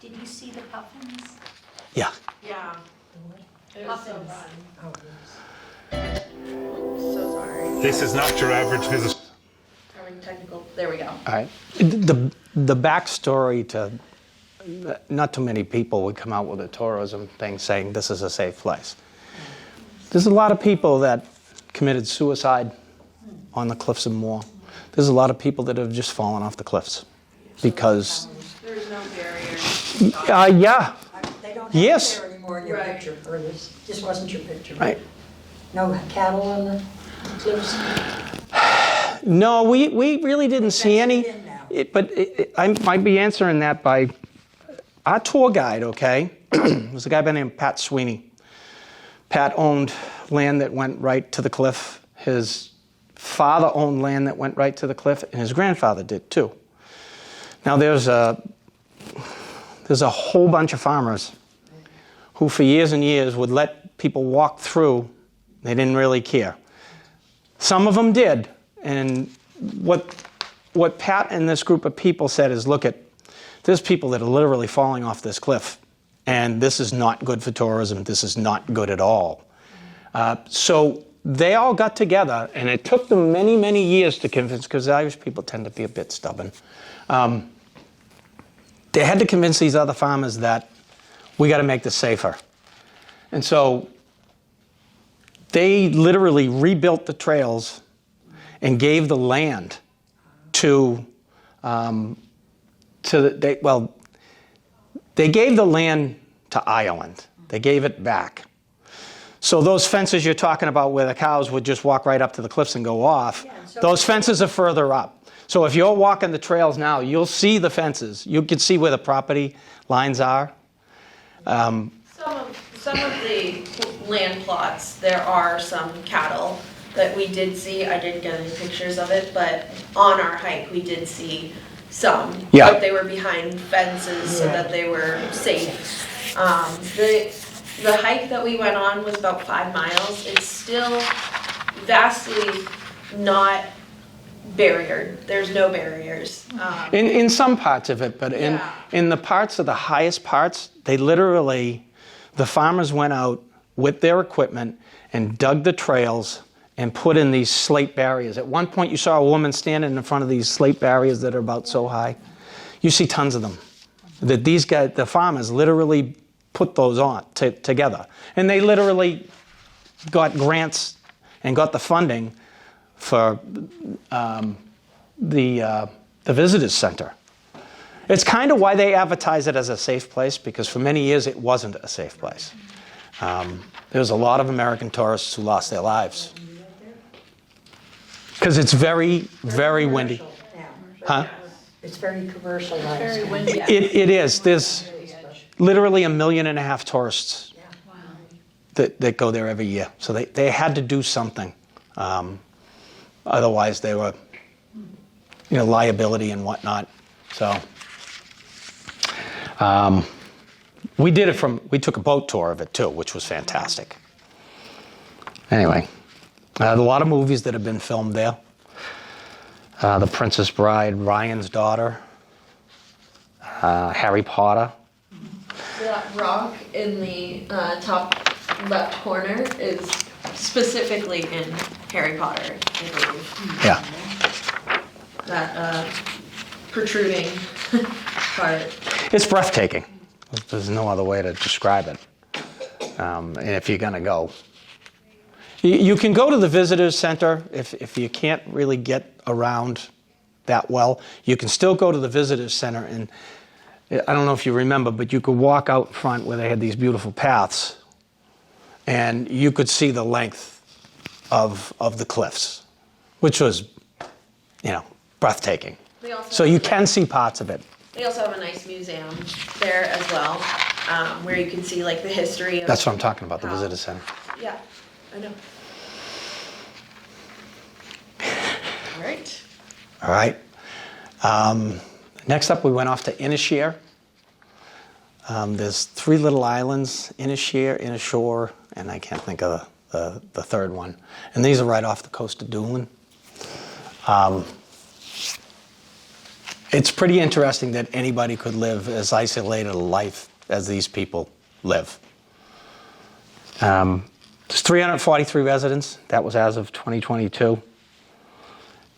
Did you see the puffins? Yeah. Yeah. It was so fun. This is not your average visitor. Having technical, there we go. All right. The backstory to, not too many people would come out with a tourism thing saying this is a safe place. There's a lot of people that committed suicide on the Cliffs of Moher. There's a lot of people that have just fallen off the cliffs because. There's no barrier. Yeah. They don't have Yes. it there anymore in your picture, or this wasn't your picture. Right. No cattle on the. Cliffs? No, we really didn't see any. I might be answering that by our tour guide, okay? Was a guy by the name of Pat Sweeney. Pat owned land that went right to the cliff. His father owned land that went right to the cliff, and his grandfather did too. Now there's a whole bunch of farmers who for years and years would let people walk through. They didn't really care. Some of them did, and what Pat and this group of people said is, look, there's people that are literally falling off this cliff, and this is not good for tourism. This is not good at all. So they all got together, and it took them many, many years to convince, because Irish people tend to be a bit stubborn. They had to convince these other farmers that we got to make this safer. And so they literally rebuilt the trails and gave the land they gave the land to Ireland. They gave it back. So those fences you're talking about where the cows would just walk right up to the cliffs and go off, those fences are further up. So if you're walking the trails now, you'll see the fences. You can see where the property lines are. Some of the land plots, there are some cattle that we did see. I didn't get any pictures of it, but on our hike we did see some. Yeah. But they were behind fences so that they were safe. The hike that we went on was about 5 miles. It's still vastly not barriered. There's no barriers. In some parts of it, but in the parts of the highest parts, the farmers went out with their equipment and dug the trails and put in these slate barriers. At one point you saw a woman standing in front of these slate barriers that are about so high. You see tons of them. That these guys, the farmers, literally put those on together. And they literally got grants and got the funding for the visitors center. It's kind of why they advertise it as a safe place, because for many years it wasn't a safe place. There's a lot of American tourists who lost their lives. Because it's very, very windy. Huh? It's very commercialized. Very windy. It is. There's literally 1.5 million tourists that go there every year. So they had to do something. Otherwise they were, liability and whatnot. So we took a boat tour of it too, which was fantastic. Anyway, a lot of movies that have been filmed there. The Princess Bride, Ryan's Daughter, Harry Potter. That rock in the top left corner is specifically in Harry Potter, I believe. Yeah. That protruding part. It's breathtaking. There's no other way to describe it. And if you're going to go. You can go to the visitors center if you can't really get around that well. You can still go to the visitors center, and I don't know if you remember, but you could walk out front where they had these beautiful paths, and you could see the length of the cliffs, which was, breathtaking. So you can see parts of it. They also have a nice museum there as well, where you can see like the history of. That's what I'm talking about, the visitor center. Yeah, I know. All right. Next up, we went off to Inisheer. There's 3 little islands, Inisheer, Inishore, and I can't think of the third one. And these are right off the coast of Doolin. It's pretty interesting that anybody could live as isolated a life as these people live. There's 343 residents. That was as of 2022.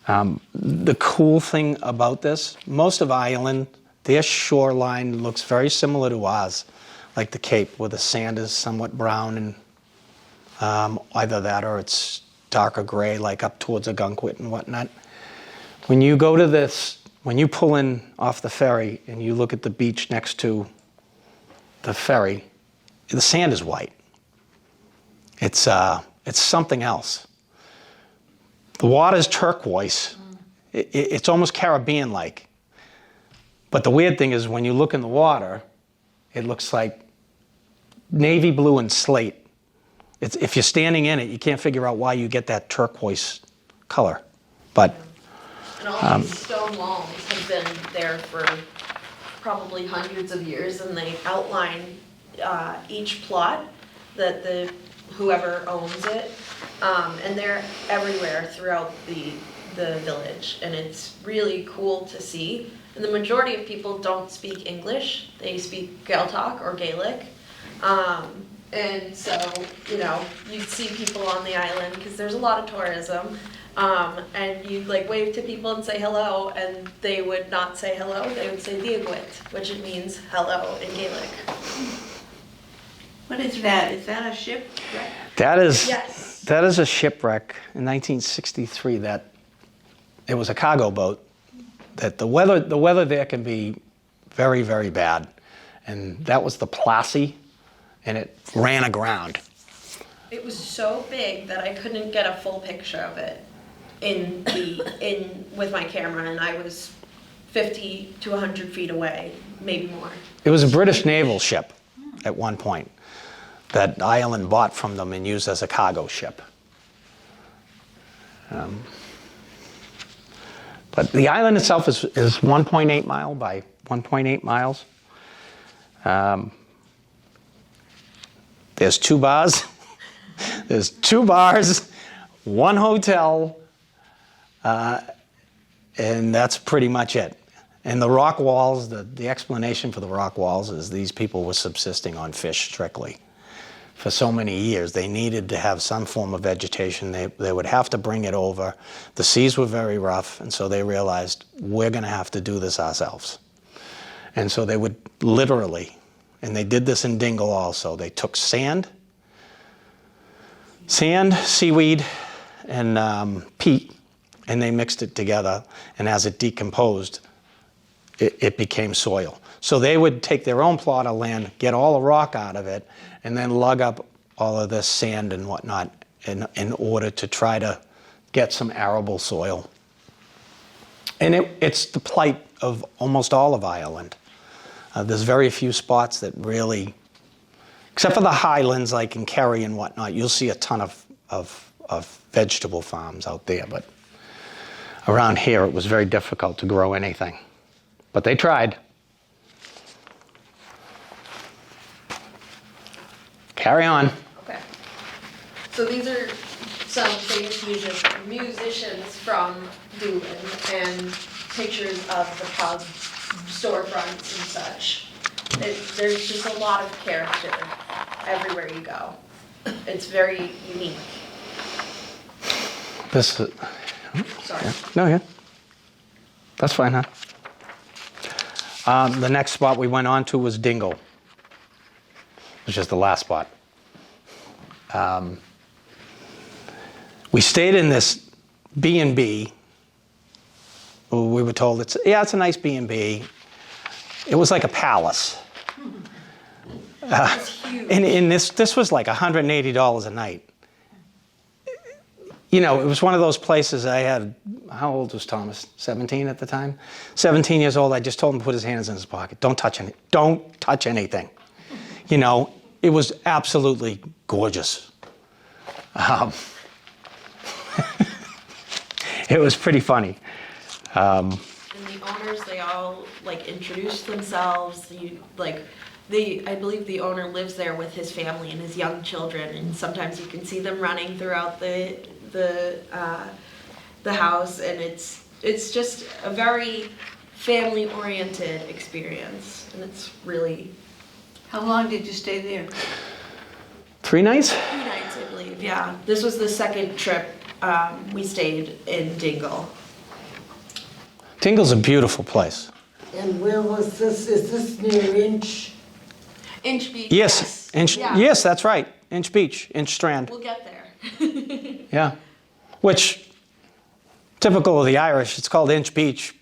The cool thing about this, most of Ireland, their shoreline looks very similar to ours, like the Cape, where the sand is somewhat brown, and either that or it's darker gray, like up towards Agunquit and whatnot. When you go to this, when you pull in off the ferry and you look at the beach next to the ferry, the sand is white. It's something else. The water's turquoise. It's almost Caribbean-like. But the weird thing is when you look in the water, it looks like navy blue and slate. If you're standing in it, you can't figure out why you get that turquoise color. But and all these stone walls have been there for probably hundreds of years, and they outline each plot that whoever owns it, and they're everywhere throughout the village, and it's really cool to see. And the majority of people don't speak English; they speak Gaeltacht or Gaelic. And so, you know, you'd see people on the island because there's a lot of tourism, and you'd like wave to people and say hello, and they would not say hello, they would say diagwit, which it means hello in Gaelic. What is that? Is that a shipwreck? Yes. That is a shipwreck in 1963. That it was a cargo boat. That the weather there can be very, very bad, and that was the Plassey, and it ran aground. It was so big that I couldn't get a full picture of it with my camera, and I was 50 to 100 feet away, maybe more. It was a British naval ship at one point that Ireland bought from them and used as a cargo ship. But the island itself is 1.8 mile by 1.8 miles. There's 2 bars. There's 2 bars, 1 hotel, and that's pretty much it. And the rock walls, the explanation for the rock walls is these people were subsisting on fish strictly. For so many years, they needed to have some form of vegetation. They would have to bring it over. The seas were very rough, and so they realized, we're going to have to do this ourselves. And so they would literally, and they did this in Dingle also, they took sand, seaweed, and peat, and they mixed it together, and as it decomposed, it became soil. So they would take their own plot of land, get all the rock out of it, and then lug up all of this sand and whatnot in order to try to get some arable soil. And it's the plight of almost all of Ireland. There's very few spots that really, except for the highlands like in Kerry and whatnot, you'll see a ton of vegetable farms out there. But around here, it was very difficult to grow anything. But they tried. Carry on. Okay. So these are some famous musicians from Doolin and pictures of the pub storefronts and such. There's just a lot of character everywhere you go. It's very unique. This is... Sorry. Yeah. No, yeah. That's fine, huh? The next spot we went on to was Dingle, which is the last spot. We stayed in this B&B. We were told it's a nice B&B. It was like a palace. And this was like $180 a night. You know, it was one of those places I had, how old was Thomas? 17 at the time? 17 years old, I just told him to put his hands in his pocket. Don't touch anything. You know, it was absolutely gorgeous. It was pretty funny. And the owners, they all like introduced themselves. I believe the owner lives there with his family and his young children, and sometimes you can see them running throughout the house, and it's just a very family-oriented experience, and it's really. How long did you stay there? 3 nights? 3 nights, I believe. Yeah, this was the second trip we stayed in Dingle. Dingle's a beautiful place. And where was this? Is this near Inch? Inch Beach. Yes, yes, that's right. Inch Beach, Inch Strand. We'll get there. Yeah, which, typical of the Irish, it's called Inch Beach,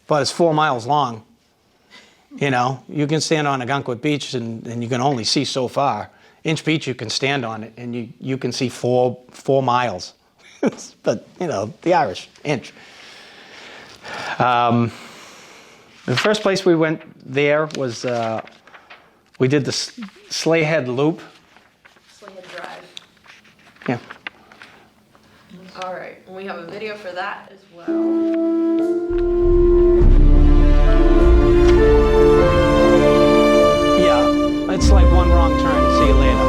but it's 4 miles long. You know, you can stand on Agunquit Beach and you can only see so far. Inch Beach, you can stand on it and you can see 4 miles. but you know, the Irish, inch. The first place we went there was, we did the Slayhead Loop. Slayhead Drive. Yeah. All right, and we have a video for that as well. Yeah, it's like one wrong turn. See you later.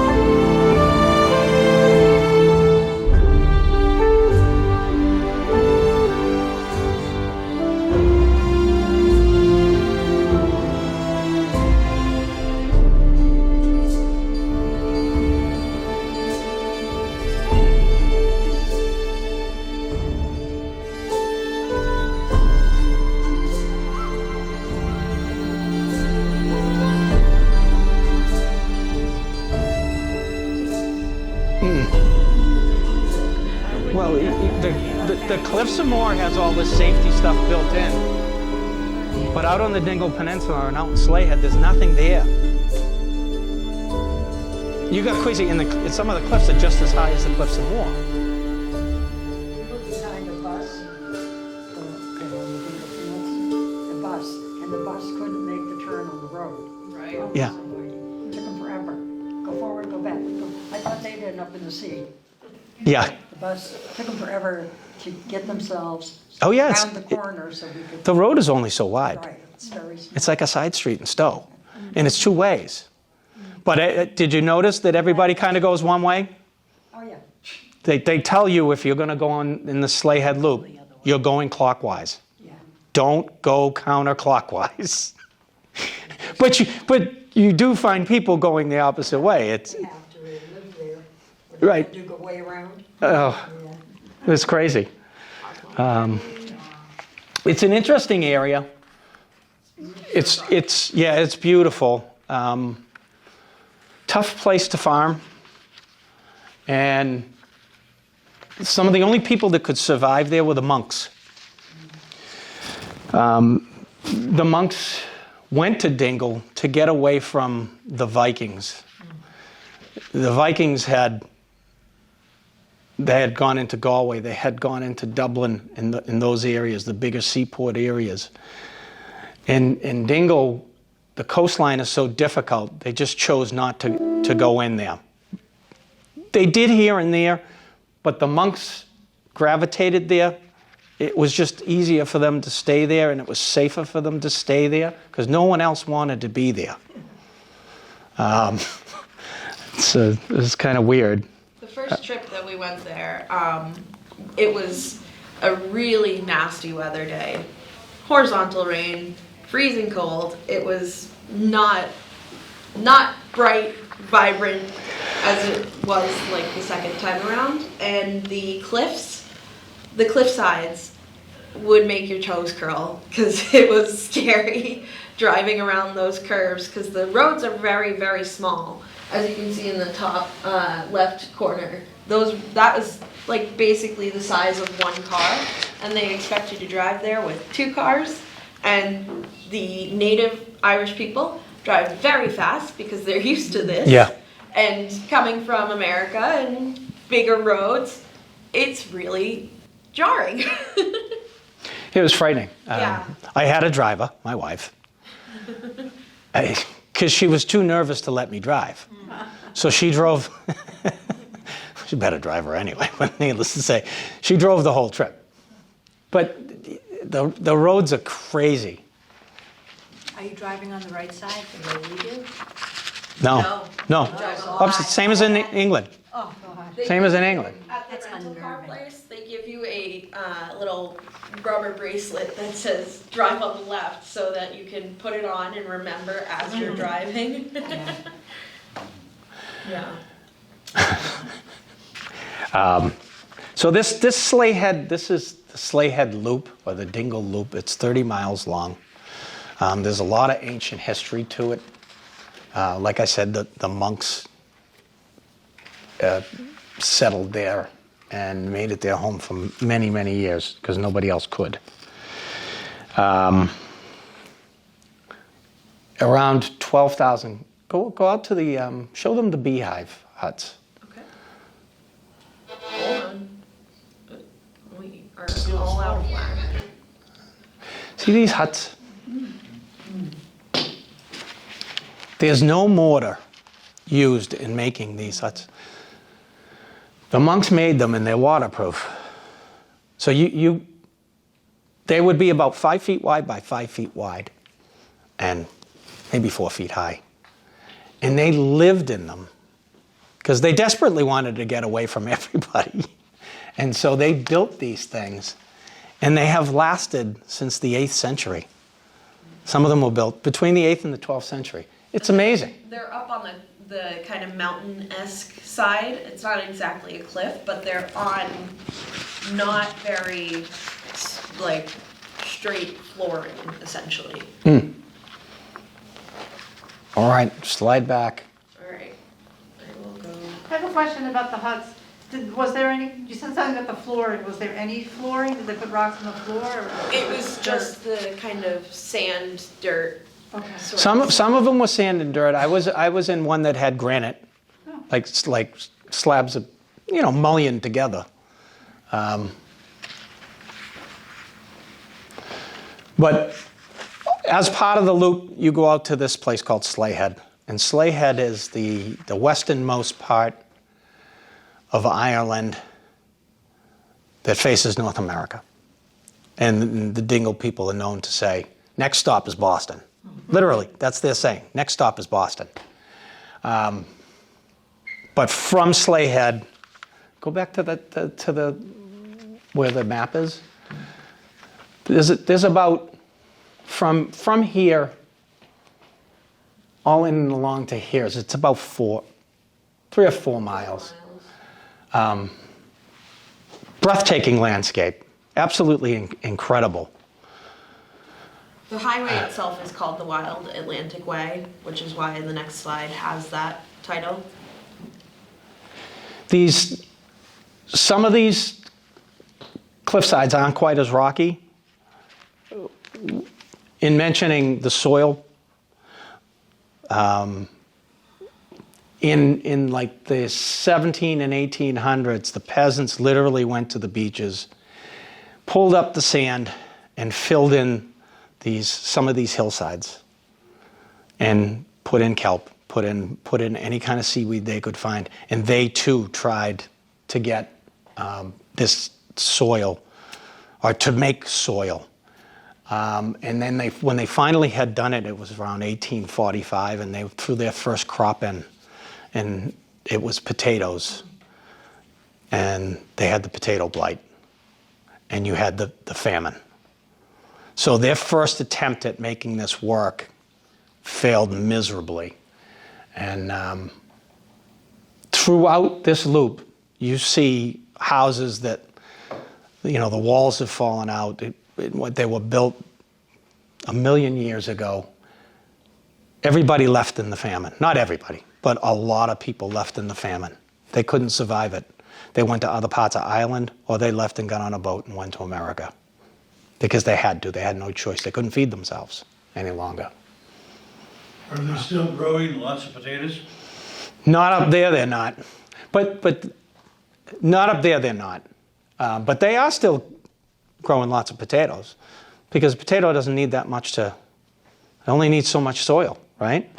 Well, the Cliffs of Moher has all this safety stuff built in. But out on the Dingle Peninsula and out in Slayhead, there's nothing there. You got crazy, and some of the cliffs are just as high as the Cliffs of Moher. Behind the bus, and the bus couldn't make the turn on the road. Right. Yeah. It took them forever. Go forward, go back. I thought they'd end up in the sea. Yeah. The bus took them forever to get themselves Oh, yeah, around the corner so we could. The road is only so wide. Right, it's very small. It's like a side street in Stowe, and it's two ways. But did you notice that everybody kind of goes one way? Oh, yeah. They tell you if you're going to go on in the Slayhead Loop, you're going clockwise. Yeah. Don't go counterclockwise. but you do find people going the opposite way. It's They have to live there. right. Do go way around. Oh, it's crazy. It's an interesting area. It's beautiful. Tough place to farm, and some of the only people that could survive there were the monks. The monks went to Dingle to get away from the Vikings. The Vikings had gone into Galway, they had gone into Dublin in those areas, the bigger seaport areas. In Dingle, the coastline is so difficult, they just chose not to go in there. They did here and there, but the monks gravitated there. It was just easier for them to stay there, and it was safer for them to stay there because no one else wanted to be there. It was kind of weird. The first trip that we went there, it was a really nasty weather day. Horizontal rain, freezing cold. It was not bright, vibrant as it was like the second time around. And the cliff sides would make your toes curl because it was scary driving around those curves because the roads are very, very small. As you can see in the top left corner, that was like basically the size of one car, and they expect you to drive there with two cars. And the native Irish people drive very fast because they're used to this. Yeah. And coming from America and bigger roads, it's really jarring. It was frightening. Yeah. I had a driver, my wife, because she was too nervous to let me drive. So she drove. She's a better driver anyway, but needless to say, she drove the whole trip. But the roads are crazy. Are you driving on the right side the way we do? No. Same as in England. Oh, God. Same as in England. At the rental car place, they give you a little rubber bracelet that says drive on the left so that you can put it on and remember as you're driving. Yeah. So this Slayhead, this is the Slayhead Loop, or the Dingle Loop. It's 30 miles long. There's a lot of ancient history to it. Like I said, the monks settled there and made it their home for many, many years because nobody else could. Around 12,000. Go out to the, show them the beehive huts. Okay. Hold on. are all out of whack. See these huts? There's no mortar used in making these huts. The monks made them and they're waterproof. So they would be about 5 feet wide by 5 feet wide and maybe 4 feet high. And they lived in them because they desperately wanted to get away from everybody. And so they built these things, and they have lasted since the 8th century. Some of them were built between the 8th and the 12th century. It's amazing. They're up on the kind of mountain-esque side. It's not exactly a cliff, but they're on not very like straight flooring, essentially. All right, slide back. All right, I will go. I have a question about the huts. Was there any, you said something about the floor, was there any flooring? Did they put rocks on the floor? Or It was just the kind of sand, dirt. Okay. Some of them were sand and dirt. I was in one that had granite, like slabs of, mullioned together. But as part of the loop, you go out to this place called Slayhead. And Slayhead is the westernmost part of Ireland that faces North America. And the Dingle people are known to say, next stop is Boston. Literally, that's their saying. Next stop is Boston. But from Slayhead, go back to the where the map is. There's about from here all in and along to here. It's about 3 or 4 miles. Breathtaking landscape, absolutely incredible. The highway itself is called the Wild Atlantic Way, which is why the next slide has that title. Some of these cliffsides aren't quite as rocky. In mentioning the soil, in like the 17 and 1800s, the peasants literally went to the beaches, pulled up the sand, and filled in some of these hillsides, and put in kelp, put in any kind of seaweed they could find, and they too tried to get this soil, or to make soil. And then when they finally had done it, it was around 1845, and they threw their first crop in, and it was potatoes. And they had the potato blight, and you had the famine. So their first attempt at making this work failed miserably. And throughout this loop, you see houses that, the walls have fallen out. They were built 1 million years ago. Everybody left in the famine. Not everybody, but a lot of people left in the famine. They couldn't survive it. They went to other parts of Ireland, or they left and got on a boat and went to America. Because they had to. They had no choice. They couldn't feed themselves any longer. Are they still growing lots of potatoes? Not up there, they're not. But not up there, they're not. But they are still growing lots of potatoes, because a potato doesn't need that much it only needs so much soil, right?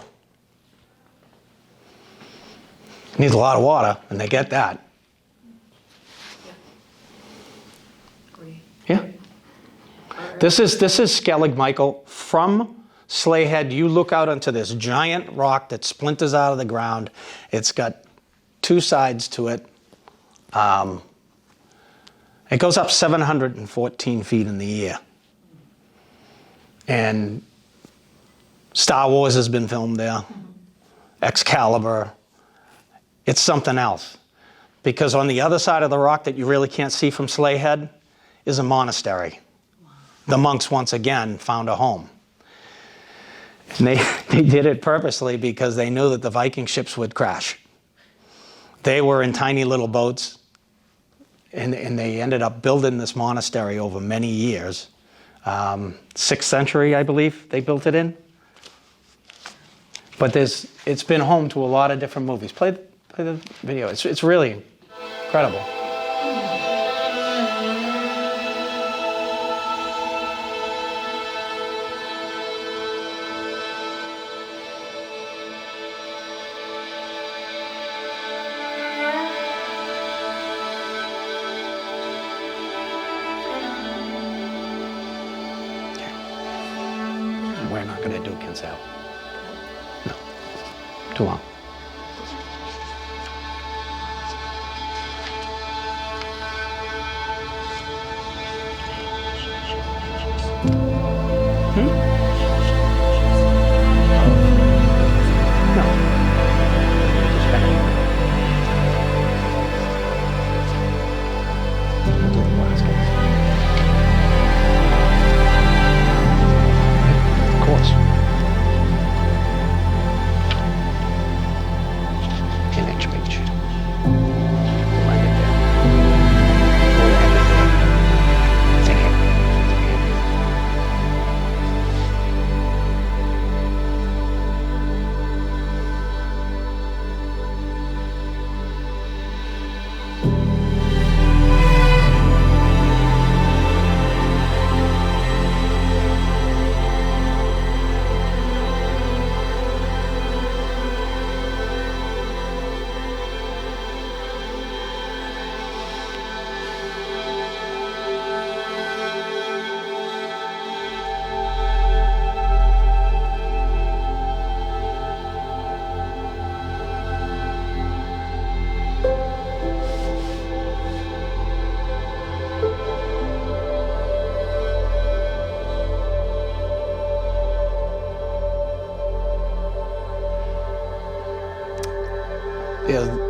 It needs a lot of water, and they get that. Yeah. This is Skellig Michael. From Slayhead, you look out onto this giant rock that splinters out of the ground. It's got 2 sides to it. It goes up 714 feet in the air. And Star Wars has been filmed there. Excalibur. It's something else. Because on the other side of the rock that you really can't see from Slayhead is a monastery. The monks once again found a home. And they did it purposely because they knew that the Viking ships would crash. They were in tiny little boats. And they ended up building this monastery over many years. 6th century, I believe, they built it in. But it's been home to a lot of different movies. Play the video. It's really incredible. gonna do Kinsale. No, too long.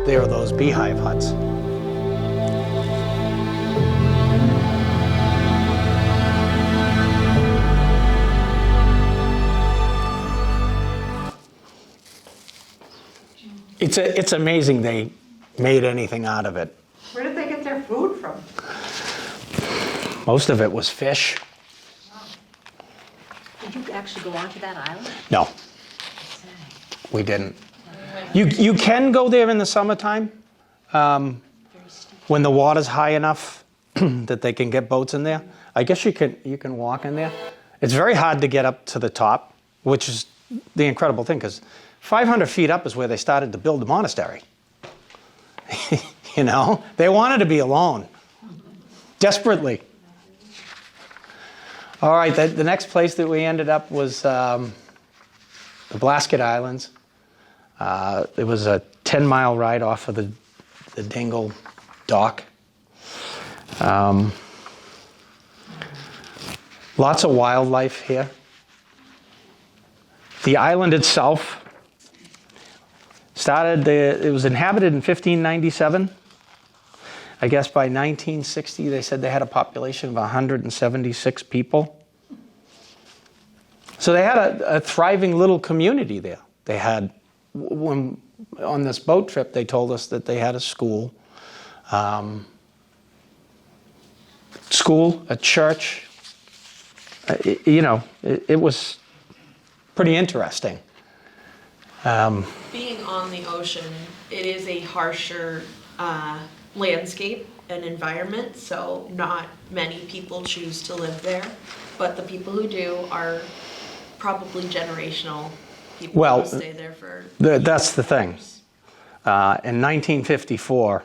There are those beehive huts. It's amazing they made anything out of it. Where did they get their food from? Most of it was fish. Did you actually go onto that island? No, we didn't. You can go there in the summertime when the water's high enough that they can get boats in there. I guess you can walk in there. It's very hard to get up to the top, which is the incredible thing, because 500 feet up is where they started to build the monastery. You know, they wanted to be alone, desperately. All right, the next place that we ended up was the Blasket Islands. It was a 10-mile ride off of the Dingle dock. Lots of wildlife here. The island itself it was inhabited in 1597. I guess by 1960 they said they had a population of 176 people. So they had a thriving little community there. They had, on this boat trip, they told us that they had a school, a church. It was pretty interesting. Being on the ocean, it is a harsher landscape and environment, so not many people choose to live there, but the people who do are probably generational people who stay there for that's the thing. In 1954,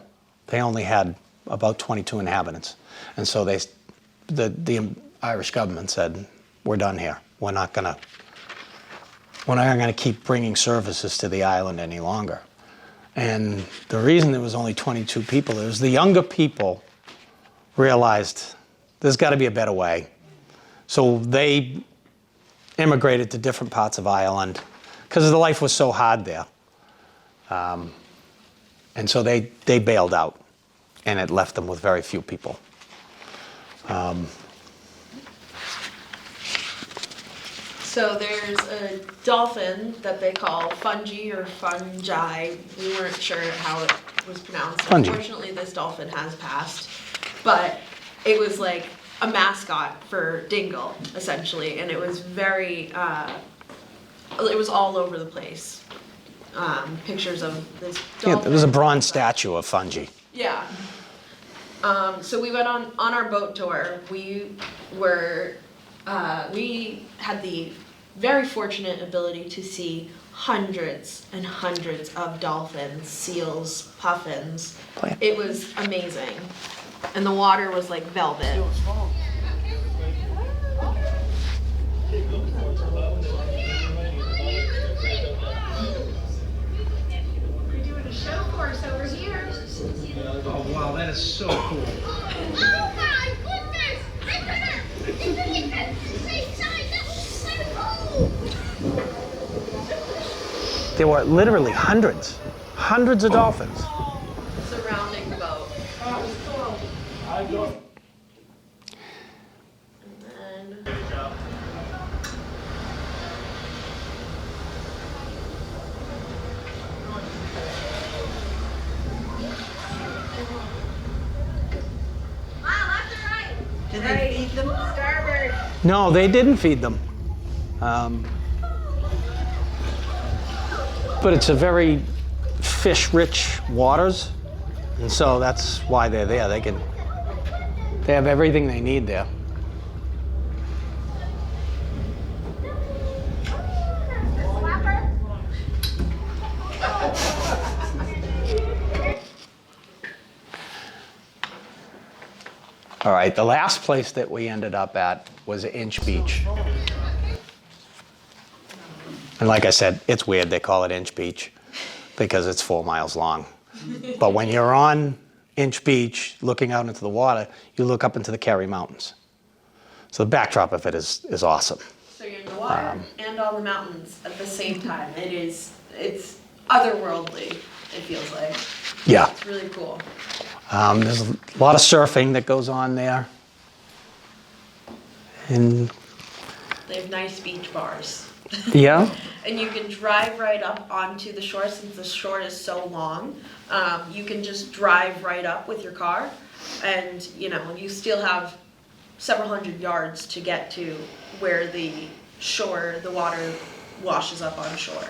they only had about 22 inhabitants, and so the Irish government said, "We're done here. We're not gonna keep bringing services to the island any longer." And the reason there was only 22 people is the younger people realized there's got to be a better way. So they immigrated to different parts of Ireland because the life was so hard there. And so they bailed out, and it left them with very few people. So there's a dolphin that they call fungi or fungi. We weren't sure how it was pronounced. Fungi. Unfortunately, this dolphin has passed, but it was like a mascot for Dingle, essentially, and it was very, it was all over the place. Pictures of this dolphin. Yeah, there was a bronze statue of fungi. Yeah. So we went on our boat tour. We had the very fortunate ability to see hundreds and hundreds of dolphins, seals, puffins. It was amazing. And the water was like velvet. Oh, wow, that is so cool. Oh my goodness! There were literally hundreds of dolphins. Surrounding the boat. And then Did they feed them? starboard. No, they didn't feed them. But it's a very fish-rich waters, and so that's why they're there. They have everything they need there. All right, the last place that we ended up at was Inch Beach. And like I said, it's weird they call it Inch Beach because it's 4 miles long. But when you're on Inch Beach, looking out into the water, you look up into the Kerry Mountains. So the backdrop of it is awesome. So you're in the water and on the mountains at the same time. It's otherworldly, it feels like. Yeah. It's really cool. There's a lot of surfing that goes on there. And They have nice beach bars. yeah. And you can drive right up onto the shore since the shore is so long. You can just drive right up with your car, and you still have several hundred yards to get to where the water washes up on shore.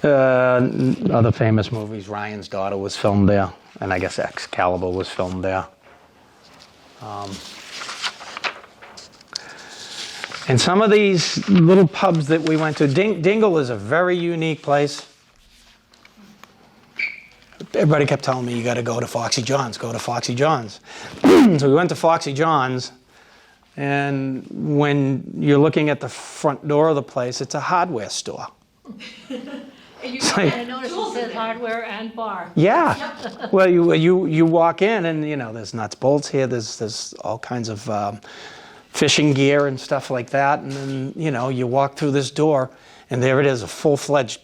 Other famous movies, Ryan's Daughter was filmed there, and I guess Excalibur was filmed there. And some of these little pubs that we went to, Dingle is a very unique place. Everybody kept telling me, you got to go to Foxy John's, go to Foxy John's. So we went to Foxy John's, and when you're looking at the front door of the place, it's a hardware store. I noticed it says hardware and bar. Yeah. Well, you walk in and there's nuts, bolts here. There's all kinds of fishing gear and stuff like that. And then you walk through this door, and there it is, a full-fledged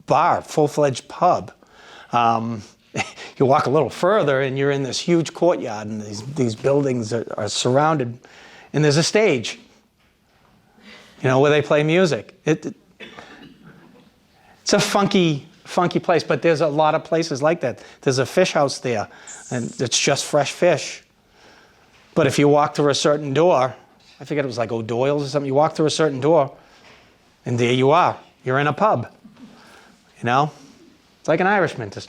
bar, full-fledged pub. You walk a little further, and you're in this huge courtyard, and these buildings are surrounded, and there's a stage. Where they play music. It's a funky place, but there's a lot of places like that. There's a fish house there, and it's just fresh fish. But if you walk through a certain door, I forget it was like O'Doyle's or something, you walk through a certain door, and there you are. You're in a pub. It's like an Irishman, just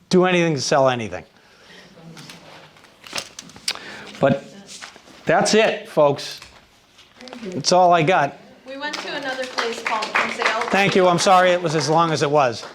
do anything to sell anything. But that's it, folks. That's all I got. We went to another place called Kinsale. Thank you. I'm sorry it was as long as it was.